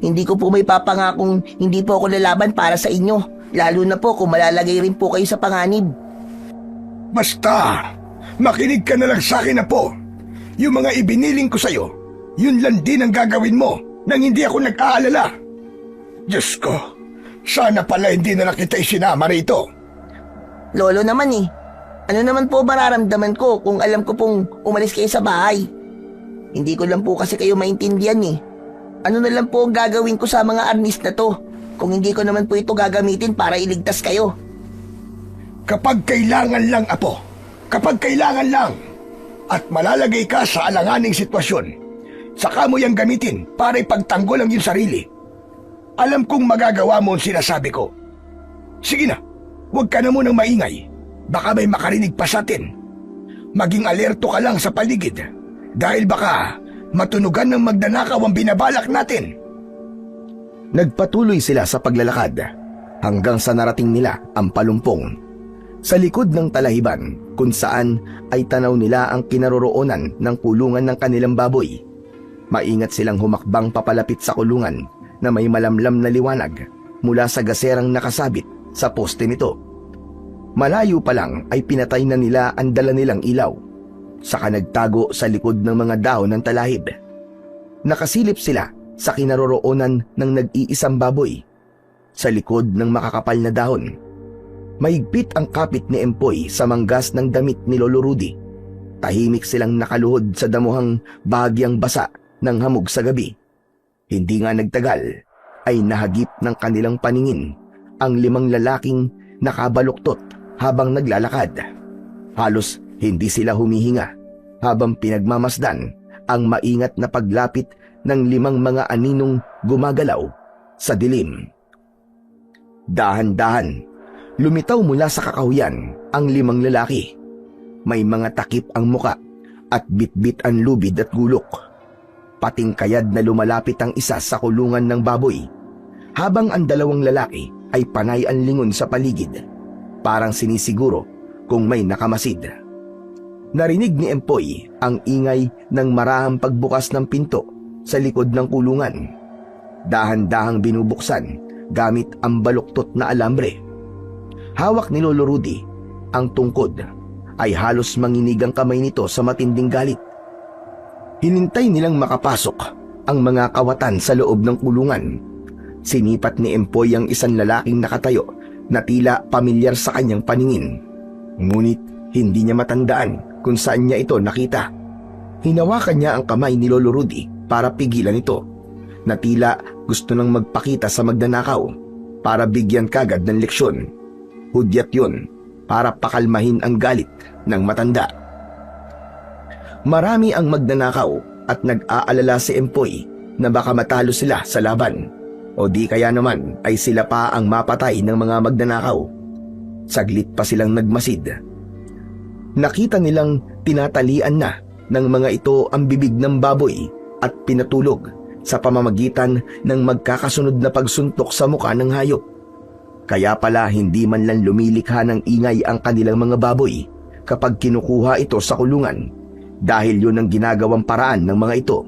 Hindi ko po may papangakong hindi po ako lalaban para sa inyo, lalo na po kung malalagay rin po kayo sa panganib. Basta, makinig ka na lang sa akin, Apo. Yung mga ibiniling ko sa'yo, yun lang din ang gagawin mo nang hindi ako nag-aalala. Diyos ko, sana pala hindi na kita isinama rito. Lolo naman ano naman po mararamdaman ko kung alam ko pong umalis kayo sa bahay? Hindi ko lang po kasi kayo maintindihan Ano na lang po ang gagawin ko sa mga arnis na to? Kung hindi ko naman po ito gagamitin para iligtas kayo. Kapag kailangan lang, Apo. Kapag kailangan lang. At malalagay ka sa alanganing sitwasyon, saka mo yang gamitin para ipagtanggol ang iyong sarili. Alam kong magagawa mo ang sinasabi ko. Sige na, huwag ka na munang maingay. Baka may makarinig pa sa atin. Maging alerto ka lang sa paligid. Dahil baka matunugan ng magnanakaw ang binabalak natin. Nagpatuloy sila sa paglalakad hanggang sa narating nila ang palumpong. Sa likod ng talahiban kung saan ay tanaw nila ang kinaroroonan ng kulungan ng kanilang baboy. Maingat silang humakbang papalapit sa kulungan na may malamlam na liwanag mula sa gaserang nakasabit sa poste nito. Malayo pa lang ay pinatay na nila ang dala nilang ilaw, saka nagtago sa likod ng mga dahon ng talahib. Nakasilip sila sa kinaroroonan ng nag-iisang baboy sa likod ng makakapal na dahon. Mahigpit ang kapit ni Empoy sa manggas ng damit ni Lolo Rudy. Tahimik silang nakaluhod sa damuhang bahagyang basa ng hamog sa gabi. Hindi nga nagtagal ay nahagip ng kanilang paningin ang 5 lalaking nakabaluktot habang naglalakad. Halos hindi sila humihinga habang pinagmamasdan ang maingat na paglapit ng 5 mga aninong gumagalaw sa dilim. Dahan-dahan, lumitaw mula sa kakahuyan ang 5 lalaki. May mga takip ang muka at bitbit ang lubid at gulok. Pating kayad na lumalapit ang isa sa kulungan ng baboy, habang ang 2 lalaki ay panay ang lingon sa paligid, parang sinisiguro kung may nakamasid. Narinig ni Empoy ang ingay ng marahang pagbukas ng pinto sa likod ng kulungan. Dahan-dahang binubuksan gamit ang baluktot na alambre. Hawak ni Lolo Rudy ang tungkod, ay halos manginig ang kamay nito sa matinding galit. Hinintay nilang makapasok ang mga kawatan sa loob ng kulungan. Sinipat ni Empoy ang isang lalaking nakatayo na tila pamilyar sa kanyang paningin. Ngunit hindi niya matandaan kung saan niya ito nakita. Hinawakan niya ang kamay ni Lolo Rudy para pigilan ito, na tila gusto nang magpakita sa magnanakaw para bigyan kagad ng leksyon. Hudyat yun para pakalmahin ang galit ng matanda. Marami ang magnanakaw at nag-aalala si Empoy na baka matalo sila sa laban, o di kaya naman ay sila pa ang mapatay ng mga magnanakaw. Saglit pa silang nagmasid. Nakita nilang tinatalian na ng mga ito ang bibig ng baboy at pinatulog sa pamamagitan ng magkakasunod na pagsuntok sa muka ng hayop. Kaya pala hindi man lang lumilikha ng ingay ang kanilang mga baboy kapag kinukuha ito sa kulungan, dahil yun ang ginagawang paraan ng mga ito.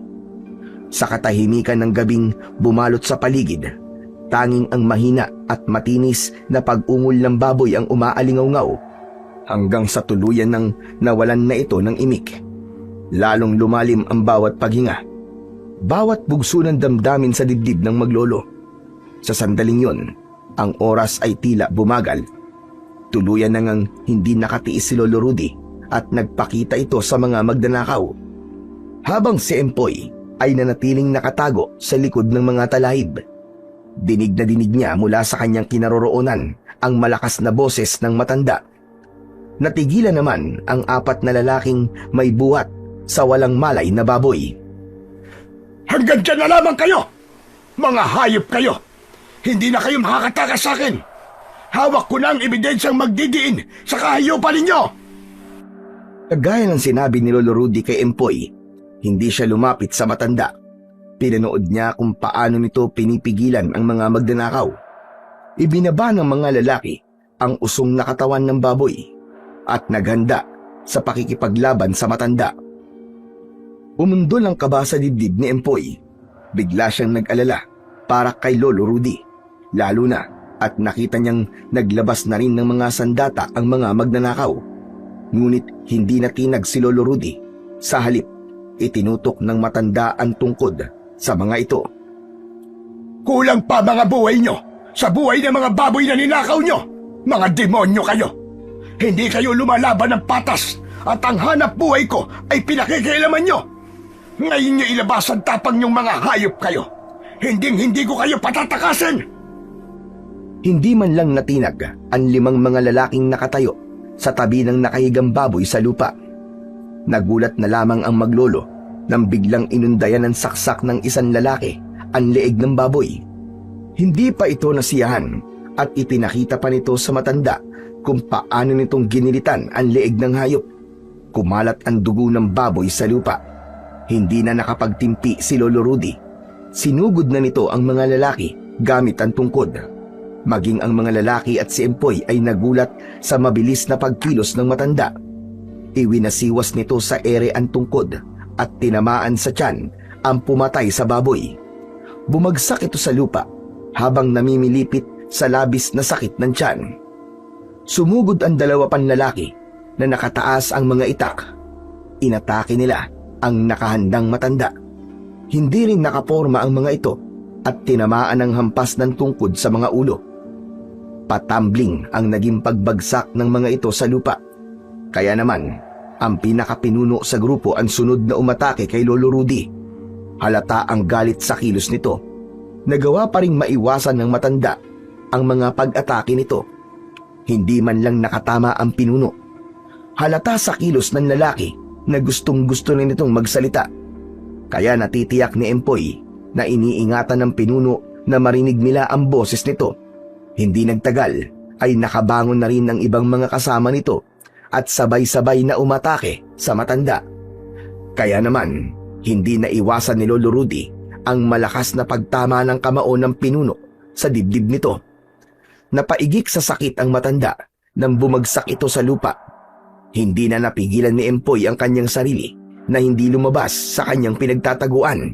Sa katahimikan ng gabing bumalot sa paligid, tanging ang mahina at matinis na pag-ungol ng baboy ang umaalingaw-ngaw, hanggang sa tuluyan ng nawalan na ito ng imik. Lalong lumalim ang bawat paghinga, bawat bugso ng damdamin sa dibdib ng maglolo. Sa sandaling yon, ang oras ay tila bumagal. Tuluyan na ngang hindi nakatiis si Lolo Rudy at nagpakita ito sa mga magnanakaw. Habang si Empoy ay nanatiling nakatago sa likod ng mga talahib, dinig na dinig niya mula sa kanyang kinaroroonan ang malakas na boses ng matanda. Natigilan naman ang 4 na lalaking may buhat sa walang malay na baboy. Hanggang dyan na lamang kayo! Mga hayop kayo! Hindi na kayo makakatakas sa akin! Hawak ko na ang ebidensyang magdidiin sa kahayupan ninyo! Kagaya ng sinabi ni Lolo Rudy kay Empoy, hindi siya lumapit sa matanda. Pinanood niya kung paano nito pinipigilan ang mga magnanakaw. Ibinaba ng mga lalaki ang usong na katawan ng baboy at naghanda sa pakikipaglaban sa matanda. Umundol ang kaba sa dibdib ni Empoy. Bigla siyang nag-alala para kay Lolo Rudy, lalo na at nakita niyang naglabas na rin ng mga sandata ang mga magnanakaw. Ngunit hindi natinag si Lolo Rudy. Sa halip, itinutok ng matanda ang tungkod sa mga ito. Kulang pa mga buhay nyo sa buhay ng mga baboy na ninakaw nyo! Mga demonyo kayo! Hindi kayo lumalaban ng patas at ang hanap buhay ko ay pinakikialaman nyo! Ngayon nyo ilabas ang tapang nyong mga hayop kayo! Hinding-hindi ko kayo patatakasin! Hindi man lang natinag ang 5 mga lalaking nakatayo sa tabi ng nakahigang baboy sa lupa. Nagulat na lamang ang maglolo nang biglang inundayan ng saksak ng isang lalaki ang leeg ng baboy. Hindi pa ito nasiyahan at ipinakita pa nito sa matanda kung paano nitong ginilitan ang leeg ng hayop. Kumalat ang dugo ng baboy sa lupa. Hindi na nakapagtimpi si Lolo Rudy. Sinugod na nito ang mga lalaki gamit ang tungkod. Maging ang mga lalaki at si Empoy ay nagulat sa mabilis na pagkilos ng matanda. Iwinasiwas nito sa ere ang tungkod at tinamaan sa tiyan ang pumatay sa baboy. Bumagsak ito sa lupa habang namimilipit sa labis na sakit ng tiyan. Sumugod ang 2 panlalaki na nakataas ang mga itak. Inatake nila ang nakahandang matanda. Hindi rin nakaporma ang mga ito at tinamaan ng hampas ng tungkod sa mga ulo. Patambling ang naging pagbagsak ng mga ito sa lupa. Kaya naman, ang pinakapinuno sa grupo ang sunod na umatake kay Lolo Rudy. Halata ang galit sa kilos nito. Nagawa pa ring maiwasan ng matanda ang mga pag-atake nito. Hindi man lang nakatama ang pinuno. Halata sa kilos ng lalaki na gustong-gusto na nitong magsalita. Kaya natitiyak ni Empoy na iniingatan ng pinuno na marinig nila ang boses nito. Hindi nagtagal ay nakabangon na rin ang ibang mga kasama nito at sabay-sabay na umatake sa matanda. Kaya naman, hindi na iwasan ni Lolo Rudy ang malakas na pagtama ng kamao ng pinuno sa dibdib nito. Napaigik sa sakit ang matanda nang bumagsak ito sa lupa. Hindi na napigilan ni Empoy ang kanyang sarili na hindi lumabas sa kanyang pinagtataguan.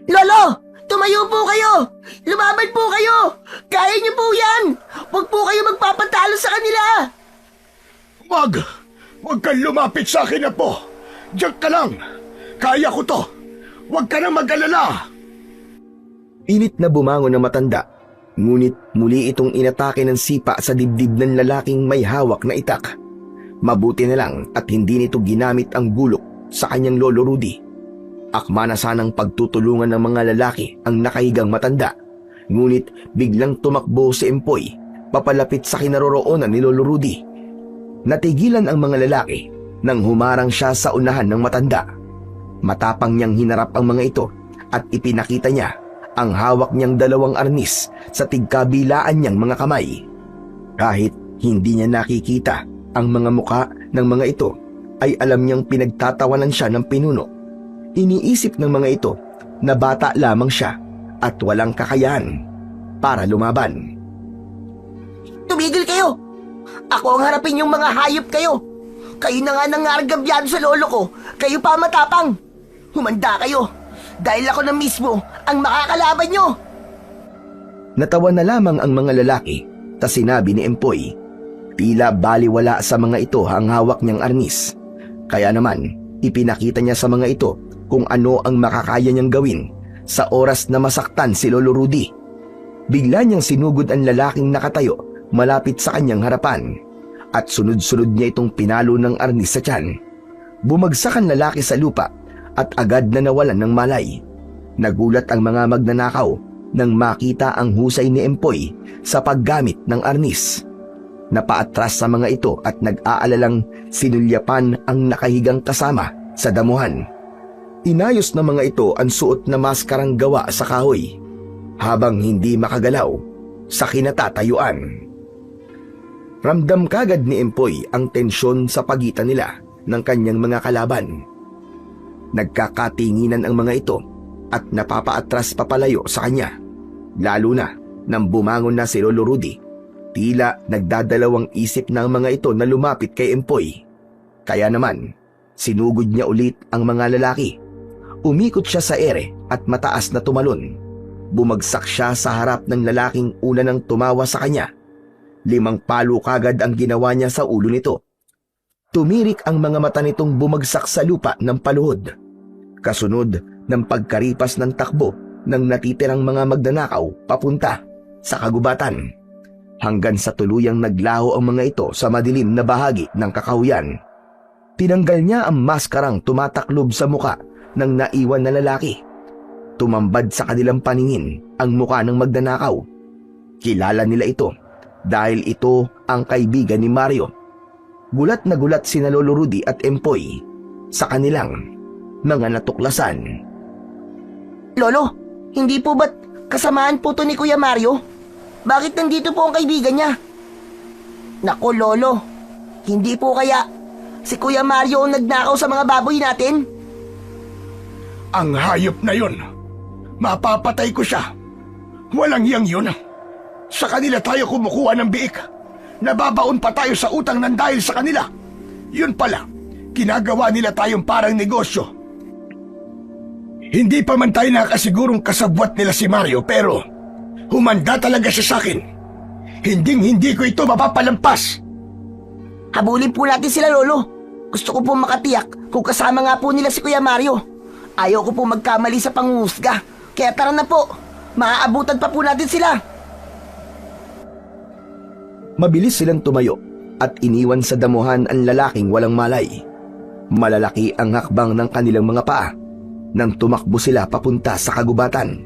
Lolo! Tumayo po kayo! Lumaban po kayo! Kaya niyo po yan! Huwag po kayo magpapatalo sa kanila! Huwag kang lumapit sa akin, Apo! Diyan ka lang! Kaya ko to! Huwag ka nang mag-alala! Pilit na bumangon ang matanda, ngunit muli itong inatake ng sipa sa dibdib ng lalaking may hawak na itak. Mabuti na lang at hindi nito ginamit ang gulok sa kanyang Lolo Rudy. Akma na sanang pagtutulungan ng mga lalaki ang nakahigang matanda, ngunit biglang tumakbo si Empoy papalapit sa kinaroroonan ni Lolo Rudy. Natigilan ang mga lalaki nang humarang siya sa unahan ng matanda. Matapang niyang hinarap ang mga ito at ipinakita niya ang hawak niyang 2 arnis sa tigkabilaan niyang mga kamay. Kahit hindi niya nakikita ang mga muka ng mga ito, ay alam niyang pinagtatawanan siya ng pinuno. Iniisip ng mga ito na bata lamang siya at walang kakayahan para lumaban. Tumigil kayo! Ako ang harapin yung mga hayop kayo! Kayo na nga nangargabyado sa lolo ko! Kayo pa matapang! Humanda kayo! Dahil ako na mismo ang makakalaban nyo! Natawa na lamang ang mga lalaki ta sinabi ni Empoy. Tila baliwala sa mga ito ang hawak niyang arnis. Kaya naman, ipinakita niya sa mga ito kung ano ang makakaya niyang gawin sa oras na masaktan si Lolo Rudy. Bigla niyang sinugod ang lalaking nakatayo malapit sa kanyang harapan at sunod-sunod niya itong pinalo ng arnis sa tiyan. Bumagsak ang lalaki sa lupa at agad na nawalan ng malay. Nagulat ang mga magnanakaw nang makita ang husay ni Empoy sa paggamit ng arnis. Napaatras sa mga ito at nag-aalalang sinulyapan ang nakahigang kasama sa damuhan. Inayos ng mga ito ang suot na maskarang gawa sa kahoy habang hindi makagalaw sa kinatatayuan. Ramdam kagad ni Empoy ang tensyon sa pagitan nila ng kanyang mga kalaban. Nagkakatinginan ang mga ito at napapaatras papalayo sa kanya, lalo na nang bumangon na si Lolo Rudy. Tila nagdadalawang isip ng mga ito na lumapit kay Empoy. Kaya naman, sinugod niya ulit ang mga lalaki. Umikot siya sa ere at mataas na tumalon. Bumagsak siya sa harap ng lalaking una nang tumawa sa kanya. 5 palo kagad ang ginawa niya sa ulo nito. Tumirik ang mga mata nitong bumagsak sa lupa ng paluhod. Kasunod ng pagkaripas ng takbo ng natitirang mga magnanakaw papunta sa kagubatan. Hanggang sa tuluyang naglaho ang mga ito sa madilim na bahagi ng kakahuyan. Tinanggal niya ang maskarang tumataklob sa muka ng naiwan na lalaki. Tumambad sa kanilang paningin ang muka ng magnanakaw. Kilala nila ito dahil ito ang kaibigan ni Mario. Gulat na gulat sina Lolo Rudy at Empoy sa kanilang mga natuklasan. Lolo, hindi po ba't kasamaan po to ni Kuya Mario? Bakit nandito po ang kaibigan niya? Nako Lolo, hindi po kaya si Kuya Mario ang nagnakaw sa mga baboy natin? Ang hayop na yun. Mapapatay ko siya. Walang hiyang yun. Sa kanila tayo kumukuha ng biik. Nababaon pa tayo sa utang ng dahil sa kanila. Yun pala, ginagawa nila tayong parang negosyo. Hindi pa man tayo nakasigurong kasabwat nila si Mario pero humanda talaga siya sa akin. Hindi ko ito mapapalampas. Habulin po natin sila, Lolo. Gusto ko po makatiyak kung kasama nga po nila si Kuya Mario. Ayaw ko po magkamali sa pangungusga. Kaya tara na po. Maaabutan pa po natin sila. Mabilis silang tumayo at iniwan sa damuhan ang lalaking walang malay. Malalaki ang hakbang ng kanilang mga paa nang tumakbo sila papunta sa kagubatan.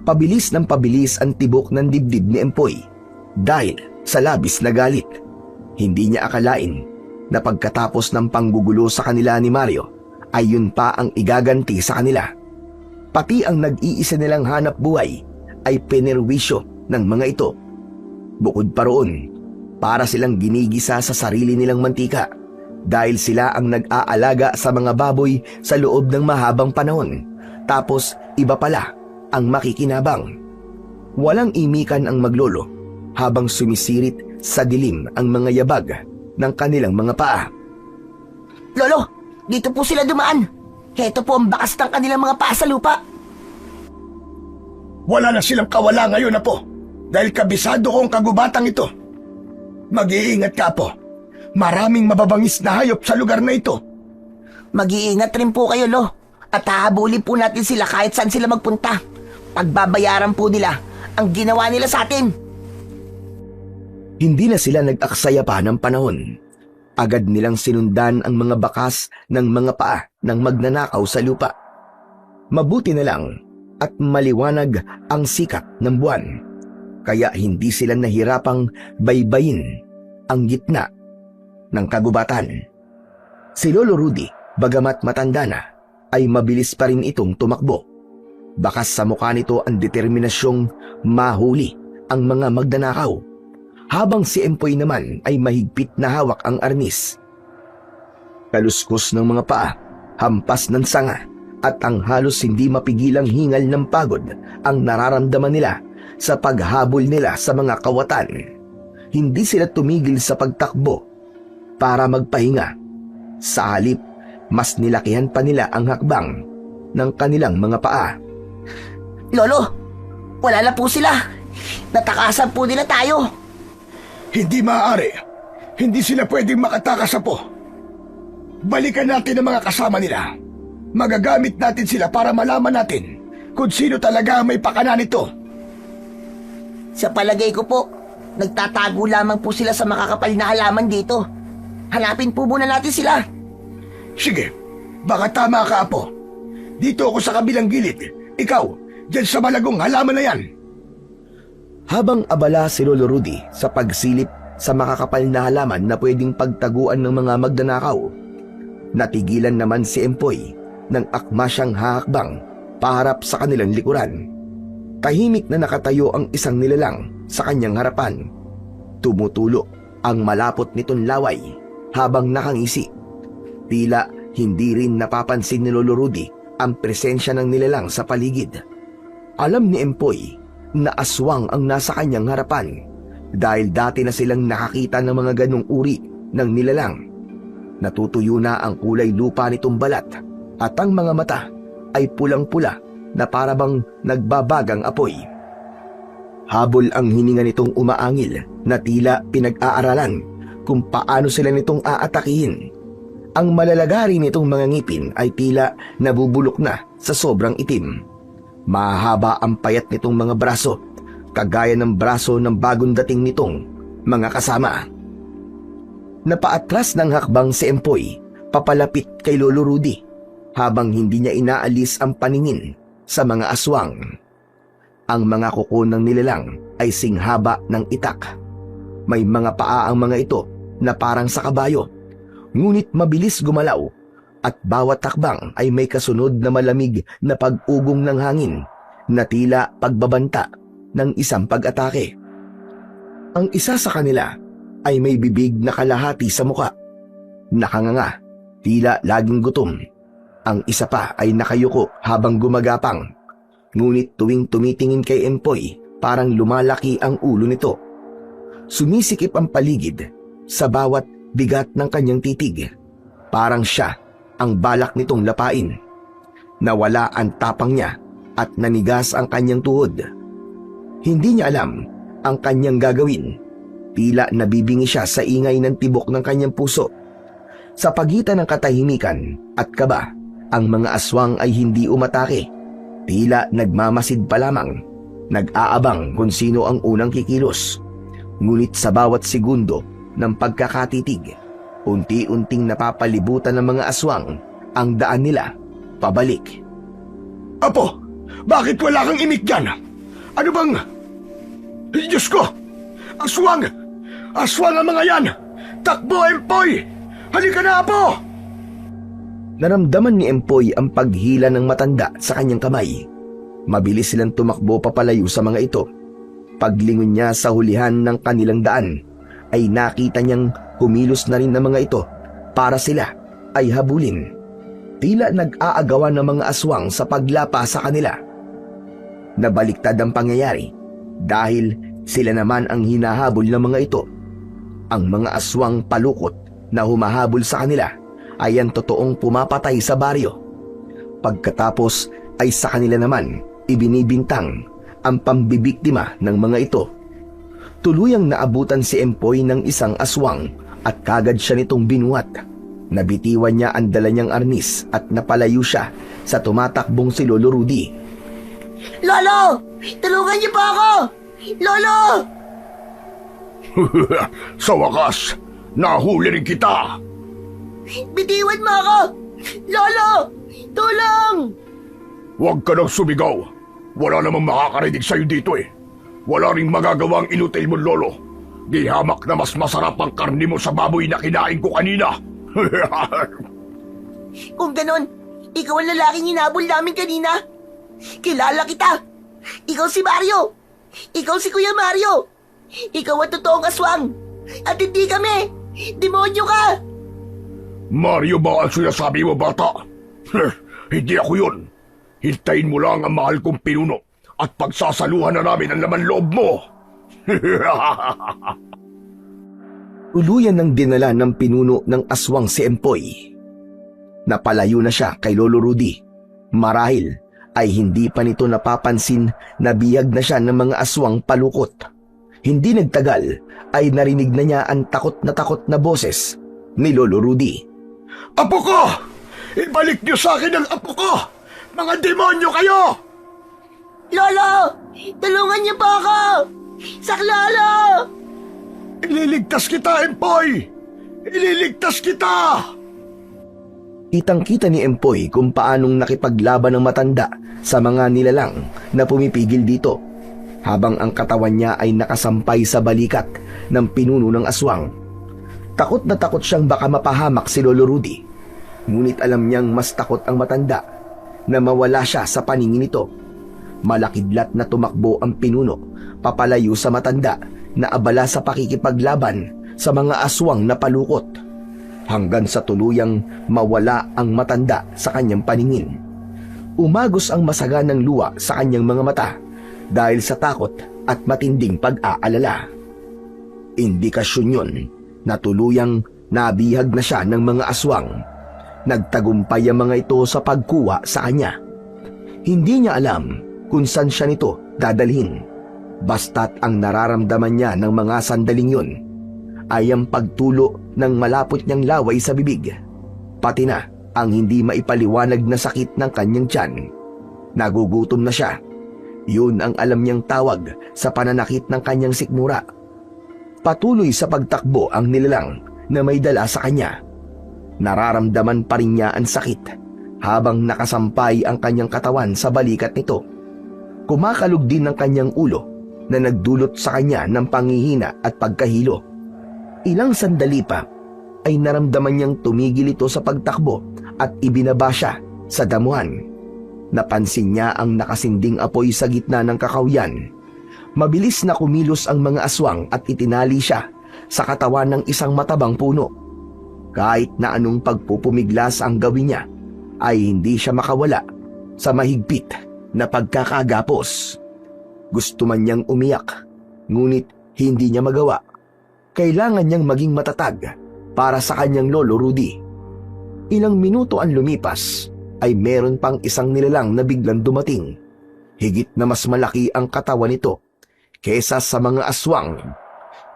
Pabilis ng pabilis ang tibok ng dibdib ni Empoy dahil sa labis na galit. Hindi niya akalain na pagkatapos ng panggugulo sa kanila ni Mario ay yun pa ang igaganti sa kanila. Pati ang nag-iisa nilang hanap buhay ay penerwisyo ng mga ito. Bukod pa roon, para silang ginigisa sa sarili nilang mantika dahil sila ang nag-aalaga sa mga baboy sa loob ng mahabang panahon. Tapos iba pala ang makikinabang. Walang imikan ang maglolo habang sumisirit sa dilim ang mga yabag ng kanilang mga paa. Lolo, dito po sila dumaan. Heto po ang bakas ng kanilang mga paa sa lupa. Wala na silang kawala ngayon, Apo. Dahil kabisado ko ang kagubatang ito. Mag-iingat ka, Apo. Maraming mababangis na hayop sa lugar na ito. Mag-iingat rin po kayo, Lo. At hahabulin po natin sila kahit saan sila magpunta. Pagbabayaran po nila ang ginawa nila sa atin. Hindi na sila nag-aksaya pa ng panahon. Agad nilang sinundan ang mga bakas ng mga paa ng magnanakaw sa lupa. Mabuti na lang at maliwanag ang sikat ng buwan, kaya hindi sila nahirapang baybayin ang gitna ng kagubatan. Si Lolo Rudy, bagamat matanda na, ay mabilis pa rin itong tumakbo. Bakas sa mukha nito ang determinasyong mahuli ang mga magnanakaw, habang si Empoy naman ay mahigpit na hawak ang arnis. Kaluskos ng mga paa, hampas ng sanga, at ang halos hindi mapigilang hingal ng pagod ang nararamdaman nila sa paghabol nila sa mga kawatan. Hindi sila tumigil sa pagtakbo para magpahinga. Sa halip, mas nilakihan pa nila ang hakbang ng kanilang mga paa. Lolo, wala na po sila. Natakasan po nila tayo. Hindi maaari. Hindi sila pwedeng makatakas, Apo. Balikan natin ang mga kasama nila. Magagamit natin sila para malaman natin kung sino talaga ang may pakana nito. Sa palagay ko po, nagtatago lamang po sila sa makakapal na halaman dito. Hanapin po muna natin sila. Sige, baka tama ka, Apo. Dito ako sa kabilang gilid. Ikaw, dyan sa malagong halaman na yan. Habang abala si Lolo Rudy sa pagsilip sa makakapal na halaman na pwedeng pagtaguan ng mga magnanakaw, natigilan naman si Empoy nang akma siyang hahakbang paharap sa kanilang likuran. Tahimik na nakatayo ang isang nilalang sa kanyang harapan. Tumutulo ang malapot nitong laway habang nakangisi. Tila hindi rin napapansin ni Lolo Rudy ang presensya ng nilalang sa paligid. Alam ni Empoy na aswang ang nasa kanyang harapan dahil dati na silang nakakita ng mga ganong uri ng nilalang. Natutuyo na ang kulay lupa nitong balat at ang mga mata ay pulang-pula na parabang nagbabagang apoy. Habol ang hininga nitong umaangil na tila pinag-aaralan kung paano sila nitong aatakihin. Ang malalagari nitong mga ngipin ay tila nabubulok na sa sobrang itim. Mahaba ang payat nitong mga braso, kagaya ng braso ng bagong dating nitong mga kasama. Napaatras ng hakbang si Empoy papalapit kay Lolo Rudy habang hindi niya inaalis ang paningin sa mga aswang. Ang mga kuko ng nilalang ay singhaba ng itak. May mga paa ang mga ito na parang sa kabayo, ngunit mabilis gumalaw at bawat takbang ay may kasunod na malamig na pag-ugong ng hangin na tila pagbabanta ng isang pag-atake. Ang isa sa kanila ay may bibig na kalahati sa muka, nakanganga, tila laging gutom. Ang isa pa ay nakayuko habang gumagapang, ngunit tuwing tumitingin kay Empoy, parang lumalaki ang ulo nito. Sumisikip ang paligid sa bawat bigat ng kanyang titig. Parang siya ang balak nitong lapain. Nawala ang tapang niya at nanigas ang kanyang tuhod. Hindi niya alam ang kanyang gagawin. Tila nabibingi siya sa ingay ng tibok ng kanyang puso. Sa pagitan ng katahimikan at kaba, ang mga aswang ay hindi umatake. Tila nagmamasid pa lamang, nag-aabang kung sino ang unang kikilos. Ngunit sa bawat segundo ng pagkakatitig, unti-unting napapalibutan ng mga aswang ang daan nila pabalik. Apo, bakit wala kang imik dyan? Ano bang... Diyos ko! Aswang! Aswang ang mga yan! Takbo, Empoy! Halika na, Apo! Naramdaman ni Empoy ang paghila ng matanda sa kanyang kamay. Mabilis silang tumakbo papalayo sa mga ito. Paglingon niya sa hulihan ng kanilang daan, ay nakita niyang kumilos na rin ng mga ito para sila ay habulin. Tila nag-aagawan ng mga aswang sa paglapa sa kanila. Nabaliktad ang pangyayari dahil sila naman ang hinahabol ng mga ito. Ang mga aswang palukot na humahabol sa kanila ay ang totoong pumapatay sa baryo. Pagkatapos ay sa kanila naman ibinibintang ang pambibiktima ng mga ito. Tuluyang naabutan si Empoy ng isang aswang at kagad siya nitong binuhat. Nabitiwan niya ang dala niyang arnis at napalayo siya sa tumatakbong si Lolo Rudy. Lolo! Tulungan niyo po ako! Lolo! Sa wakas, nahuli rin kita! Bitiwan mo ako! Lolo! Tulong! Huwag ka nang sumigaw. Wala namang makakarinig sa'yo dito eh. Wala ring magagawang inutil mo, Lolo. Di hamak na mas masarap ang karni mo sa baboy na kinain ko kanina. Kung ganon, ikaw ang lalaking hinabol namin kanina. Kilala kita. Ikaw si Mario. Ikaw si Kuya Mario. Ikaw ang totoong aswang. At hindi kami. Demonyo ka. Mario ba ang sinasabi mo, bata? Hindi ako yun. Hintayin mo lang ang mahal kong pinuno at pagsasaluhan na namin ang laman loob mo. Tuluyan ng dinala ng pinuno ng aswang si Empoy. Napalayo na siya kay Lolo Rudy. Marahil ay hindi pa nito napapansin na biyag na siya ng mga aswang palukot. Hindi nagtagal ay narinig na niya ang takot na boses ni Lolo Rudy. Apo ko! Ibalik niyo sa akin ang apo ko! Mga demonyo kayo! Lolo! Tulungan niyo po ako! Saklolo! Ililigtas kita, Empoy! Ililigtas kita! Kitang-kita ni Empoy kung paanong nakipaglaban ng matanda sa mga nilalang na pumipigil dito, habang ang katawan niya ay nakasampay sa balikat ng pinuno ng aswang. Takot na takot siyang baka mapahamak si Lolo Rudy, ngunit alam niyang mas takot ang matanda na mawala siya sa paningin nito. Malakidlat na tumakbo ang pinuno papalayo sa matanda na abala sa pakikipaglaban sa mga aswang na palukot, hanggang sa tuluyang mawala ang matanda sa kanyang paningin. Umagos ang masaganang luha sa kanyang mga mata dahil sa takot at matinding pag-aalala. Indikasyon yun na tuluyang nabihag na siya ng mga aswang. Nagtagumpay ang mga ito sa pagkuha sa kanya. Hindi niya alam kung saan siya nito dadalhin, basta't ang nararamdaman niya ng mga sandaling yun ay ang pagtulo ng malapot niyang laway sa bibig, pati na ang hindi maipaliwanag na sakit ng kanyang tiyan. Nagugutom na siya. Yun ang alam niyang tawag sa pananakit ng kanyang sikmura. Patuloy sa pagtakbo ang nilalang na may dala sa kanya. Nararamdaman pa rin niya ang sakit habang nakasampay ang kanyang katawan sa balikat nito. Kumakalog din ng kanyang ulo na nagdulot sa kanya ng panghihina at pagkahilo. Ilang sandali pa ay naramdaman niyang tumigil ito sa pagtakbo at ibinaba siya sa damuhan. Napansin niya ang nakasinding apoy sa gitna ng kakawyan. Mabilis na kumilos ang mga aswang at itinali siya sa katawan ng isang matabang puno. Kahit na anong pagpupumiglas ang gawin niya, ay hindi siya makawala sa mahigpit na pagkakagapos. Gusto man niyang umiyak, ngunit hindi niya magawa. Kailangan niyang maging matatag para sa kanyang lolo Rudy. Ilang minuto ang lumipas ay meron pang isang nilalang na biglang dumating. Higit na mas malaki ang katawan nito kesa sa mga aswang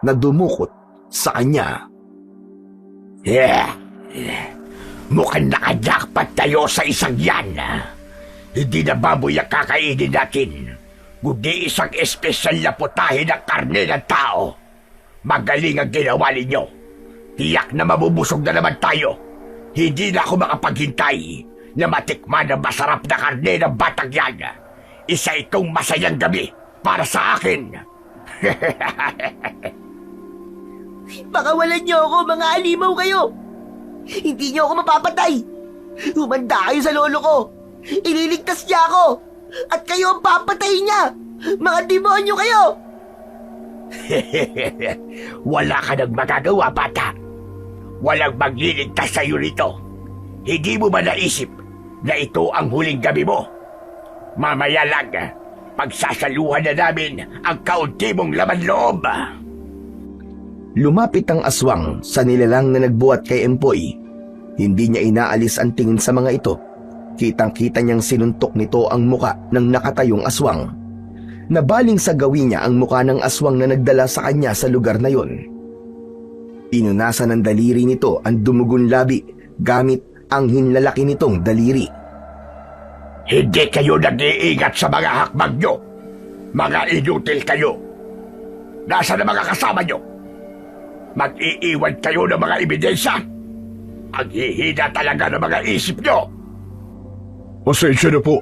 na dumukot sa kanya. Mukhang nakajakpat tayo sa isang yan. Hindi na baboy ang kakainin natin, kundi isang espesyal na putahe ng karne ng tao. Magaling ang ginawa ninyo. Tiyak na mabubusog na naman tayo. Hindi na ako makapaghintay na matikman ang masarap na karne ng batang yan. Isa itong masayang gabi para sa akin. Pakawalan niyo ako, mga alimaw kayo! Hindi niyo ako mapapatay! Humanda kayo sa lolo ko! Ililigtas niya ako! At kayo ang papatayin niya! Mga demonyo kayo! Wala ka nang magagawa, bata. Walang magliligtas sa'yo rito. Hindi mo ba naisip na ito ang huling gabi mo? Mamaya lang, pagsasaluhan na namin ang kaunti mong laman loob. Lumapit ang aswang sa nilalang na nagbuhat kay Empoy. Hindi niya inaalis ang tingin sa mga ito. Kitang-kita niyang sinuntok nito ang muka ng nakatayong aswang. Nabaling sa gawin niya ang muka ng aswang na nagdala sa kanya sa lugar na yon. Pinunasan ng daliri nito ang dumugon labi gamit ang hinlalaki nitong daliri. Hindi kayo nag-iingat sa mga hakbag nyo. Mga inutil kayo. Nasaan ang mga kasama nyo? Mag-iiwan kayo ng mga ebidensya. Ang hihina talaga ng mga isip nyo. Pasensya na po.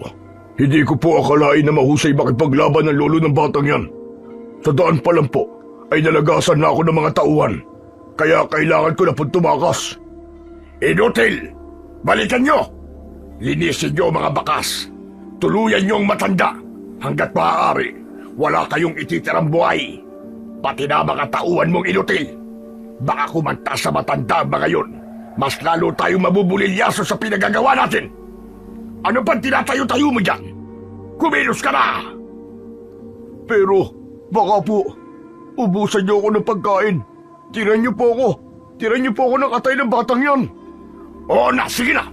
Hindi ko po akalain na mahusay makipaglaban ng lolo ng batang yan. Sa daan pa lang po, ay nalagasan na ako ng mga tauhan. Kaya kailangan ko na po tumakas. Inutil! Balikan nyo! Linisin nyo mga bakas. Tuluyan nyo ang matanda. Hanggat maaari, wala kayong ititirang buhay. Pati na mga tauhan mong inutil. Baka kumanta sa matanda ang mga yun. Mas lalo tayong mabubulilyaso sa pinagagawa natin. Ano pang tinatayo-tayo mo dyan? Kumilos ka na! Pero, baka po, ubusan niyo ako ng pagkain. Tiran niyo po ako. Tiran niyo po ako ng atay ng batang yan. Oo na, sige na!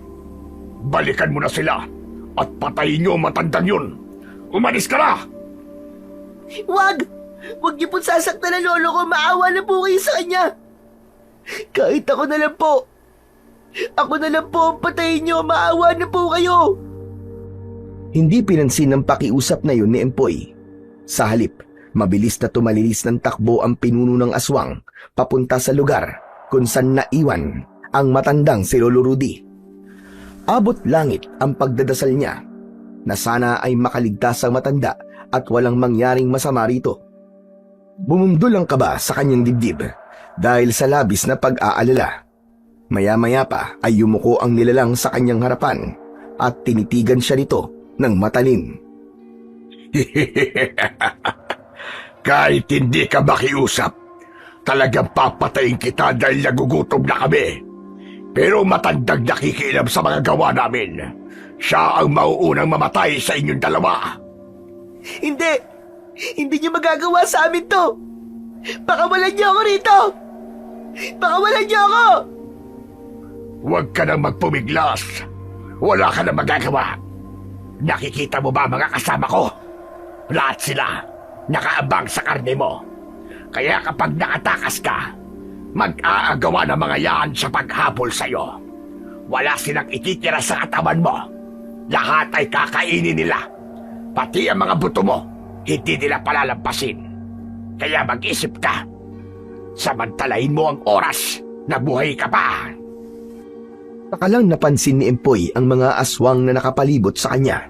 Balikan mo na sila at patayin niyo ang matandang yun. Umalis ka na! Wag! Wag niyo po sasaktan ang lolo ko. Maawa na po kayo sa kanya. Kahit ako na lang po. Ako na lang po ang patayin niyo. Maawa na po kayo. Hindi pinansin ng pakiusap na yun ni Empoy. Sa halip, mabilis na tumalilis ng takbo ang pinuno ng aswang papunta sa lugar kung saan naiwan ang matandang si Lolo Rudy. Abot langit ang pagdadasal niya na sana ay makaligtas ang matanda at walang mangyaring masama rito. Bumundol ang kaba sa kanyang dibdib dahil sa labis na pag-aalala. Maya-maya pa ay yumuko ang nilalang sa kanyang harapan at tinitigan siya nito ng matalim. Kahit hindi ka makiusap, talagang papatayin kita dahil nagugutom na kami. Pero matandang nakikialam sa mga gawa namin. Siya ang mauunang mamatay sa inyong dalawa. Hindi! Hindi niyo magagawa sa amin to! Pakawalan niyo ako rito! Pakawalan niyo ako! Huwag ka nang magpumiglas. Wala ka nang magagawa. Nakikita mo ba mga kasama ko? Lahat sila nakaabang sa karne mo. Kaya kapag nakatakas ka, mag-aagawa ng mga yan sa paghabol sa'yo. Wala silang ititira sa katawan mo. Lahat ay kakainin nila. Pati ang mga buto mo, hindi nila palalampasin. Kaya mag-isip ka. Samantalahin mo ang oras na buhay ka pa. Saka lang napansin ni Empoy ang mga aswang na nakapalibot sa kanya.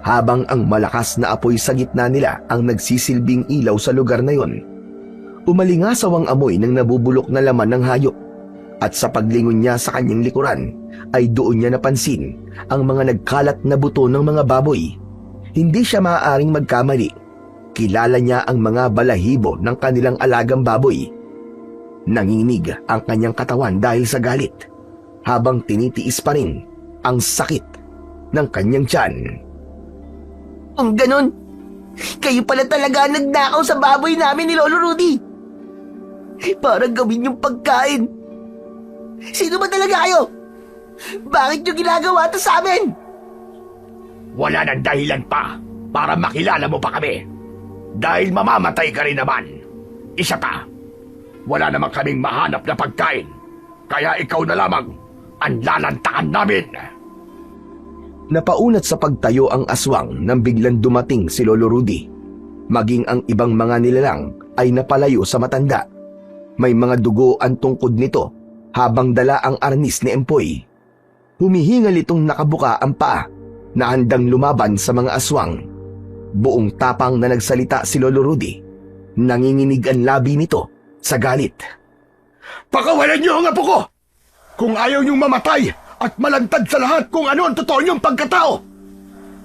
Habang ang malakas na apoy sa gitna nila ang nagsisilbing ilaw sa lugar na yon, umalingasaw ang amoy ng nabubulok na laman ng hayop, at sa paglingon niya sa kanyang likuran ay doon niya napansin ang mga nagkalat na buto ng mga baboy. Hindi siya maaaring magkamali. Kilala niya ang mga balahibo ng kanilang alagang baboy. Nanginig ang kanyang katawan dahil sa galit, habang tinitiis pa rin ang sakit ng kanyang tiyan. Kung ganun, kayo pala talaga ang nagnakaw sa baboy namin ni Lolo Rudy. Para gawin yung pagkain. Sino ba talaga kayo? Bakit nyo ginagawa to sa amin? Wala nang dahilan pa para makilala mo pa kami. Dahil mamamatay ka rin naman. Isa pa, wala naman kaming mahanap na pagkain. Kaya ikaw na lamang ang lalantakan namin. Napaunat sa pagtayo ang aswang nang biglang dumating si Lolo Rudy. Maging ang ibang mga nilalang ay napalayo sa matanda. May mga dugo ang tungkod nito habang dala ang arnis ni Empoy. Humihingal itong nakabuka ang paa na handang lumaban sa mga aswang. Buong tapang na nagsalita si Lolo Rudy. Nanginginig ang labi nito sa galit. Pakawalan niyo ang apo ko! Kung ayaw niyong mamatay at malantad sa lahat kung ano ang totoo niyong pagkatao.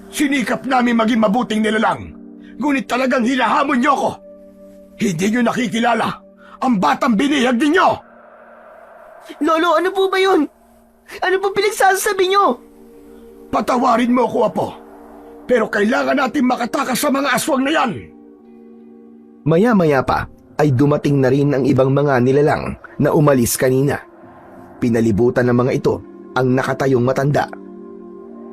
Sinikap namin maging mabuting nilalang, ngunit talagang hinahamon niyo ako. Hindi niyo nakikilala ang batang binihag ninyo! Lolo, ano po ba yun? Ano po pinagsasabi nyo? Patawarin mo ako, apo. Pero kailangan natin makatakas sa mga aswang na yan. Maya-maya pa ay dumating na rin ang ibang mga nilalang na umalis kanina. Pinalibutan ng mga ito ang nakatayong matanda.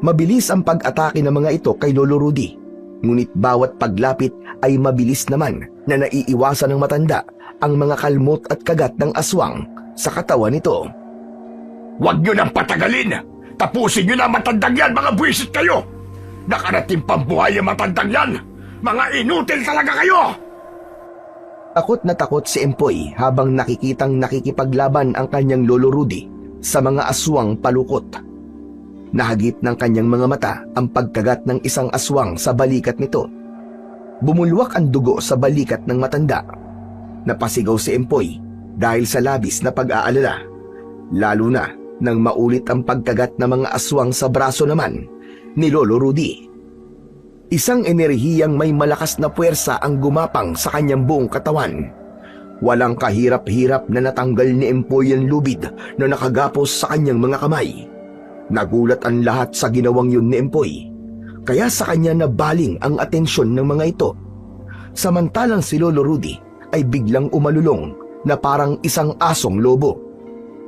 Mabilis ang pag-atake ng mga ito kay Lolo Rudy, ngunit bawat paglapit ay mabilis naman na naiiwasan ng matanda ang mga kalmot at kagat ng aswang sa katawan nito. Huwag nyo nang patagalin! Tapusin nyo na ang matandang yan, mga buwisit kayo! Nakarating pambuhay ang matandang yan! Mga inutil talaga kayo! Takot na takot si Empoy habang nakikitang nakikipaglaban ang kanyang Lolo Rudy sa mga aswang palukot. Nahagip ng kanyang mga mata ang pagkagat ng isang aswang sa balikat nito. Bumulwak ang dugo sa balikat ng matanda. Napasigaw si Empoy dahil sa labis na pag-aalala, lalo na nang maulit ang pagkagat ng mga aswang sa braso naman ni Lolo Rudy. Isang enerhiyang may malakas na puwersa ang gumapang sa kanyang buong katawan. Walang kahirap-hirap na natanggal ni Empoy ang lubid na nakagapos sa kanyang mga kamay. Nagulat ang lahat sa ginawang yun ni Empoy, kaya sa kanya nabaling ang atensyon ng mga ito. Samantalang si Lolo Rudy ay biglang umalulong na parang isang asong lobo.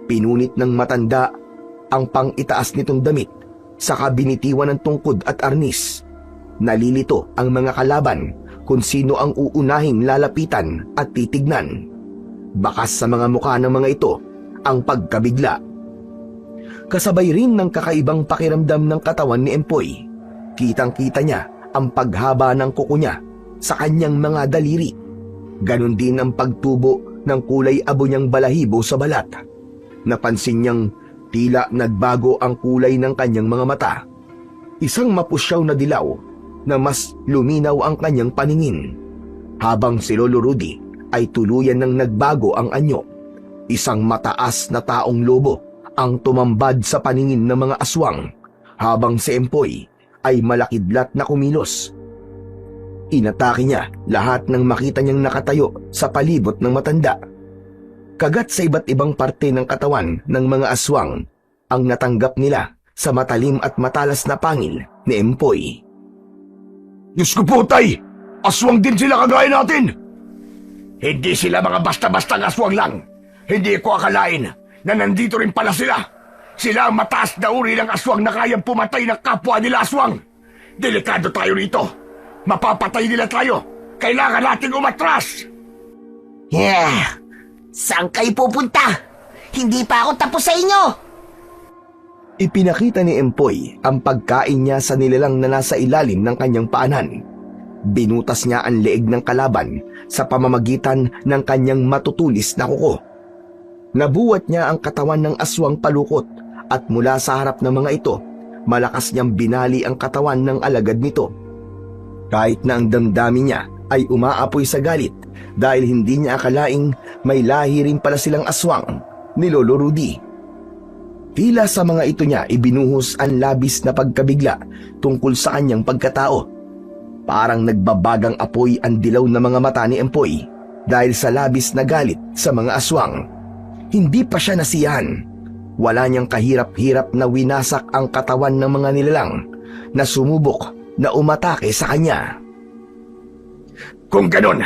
Pinunit ng matanda ang pang-itaas nitong damit, saka binitiwan ng tungkod at arnis. Nalilito ang mga kalaban kung sino ang uunahing lalapitan at titignan. Bakas sa mga mukha ng mga ito ang pagkabigla. Kasabay rin ng kakaibang pakiramdam ng katawan ni Empoy. Kitang-kita niya ang paghaba ng kuko niya sa kanyang mga daliri. Ganon din ang pagtubo ng kulay abo niyang balahibo sa balat. Napansin niyang tila nagbago ang kulay ng kanyang mga mata. Isang mapusyaw na dilaw na mas luminaw ang kanyang paningin. Habang si Lolo Rudy ay tuluyan ng nagbago ang anyo. Isang mataas na taong lobo ang tumambad sa paningin ng mga aswang, habang si Empoy ay malakidlat na kumilos. Inatake niya lahat ng makita niyang nakatayo sa palibot ng matanda. Kagat sa iba't ibang parte ng katawan ng mga aswang ang natanggap nila sa matalim at matalas na pangil ni Empoy. Diyos ko po, tay! Aswang din sila kagaya natin! Hindi sila mga basta-bastang aswang lang. Hindi ko akalain na nandito rin pala sila. Sila ang mataas na uri ng aswang na kayang pumatay ng kapwa nila aswang. Delikado tayo rito. Mapapatay nila tayo. Kailangan nating umatras. Yeah! Saan kayo pupunta? Hindi pa ako tapos sa inyo! Ipinakita ni Empoy ang pagkain niya sa nilalang na nasa ilalim ng kanyang paanan. Binutas niya ang leeg ng kalaban sa pamamagitan ng kanyang matutulis na kuko. Nabuwat niya ang katawan ng aswang palukot at mula sa harap ng mga ito, malakas niyang binali ang katawan ng alagad nito. Kahit na ang damdamin niya ay umaapoy sa galit dahil hindi niya akalaing may lahi rin pala silang aswang ni Lolo Rudy. Tila sa mga ito niya ibinuhos ang labis na pagkabigla tungkol sa kanyang pagkatao. Parang nagbabagang apoy ang dilaw na mga mata ni Empoy dahil sa labis na galit sa mga aswang. Hindi pa siya nasiyahan. Wala niyang kahirap-hirap na winasak ang katawan ng mga nilalang na sumubok na umatake sa kanya. Kung ganun,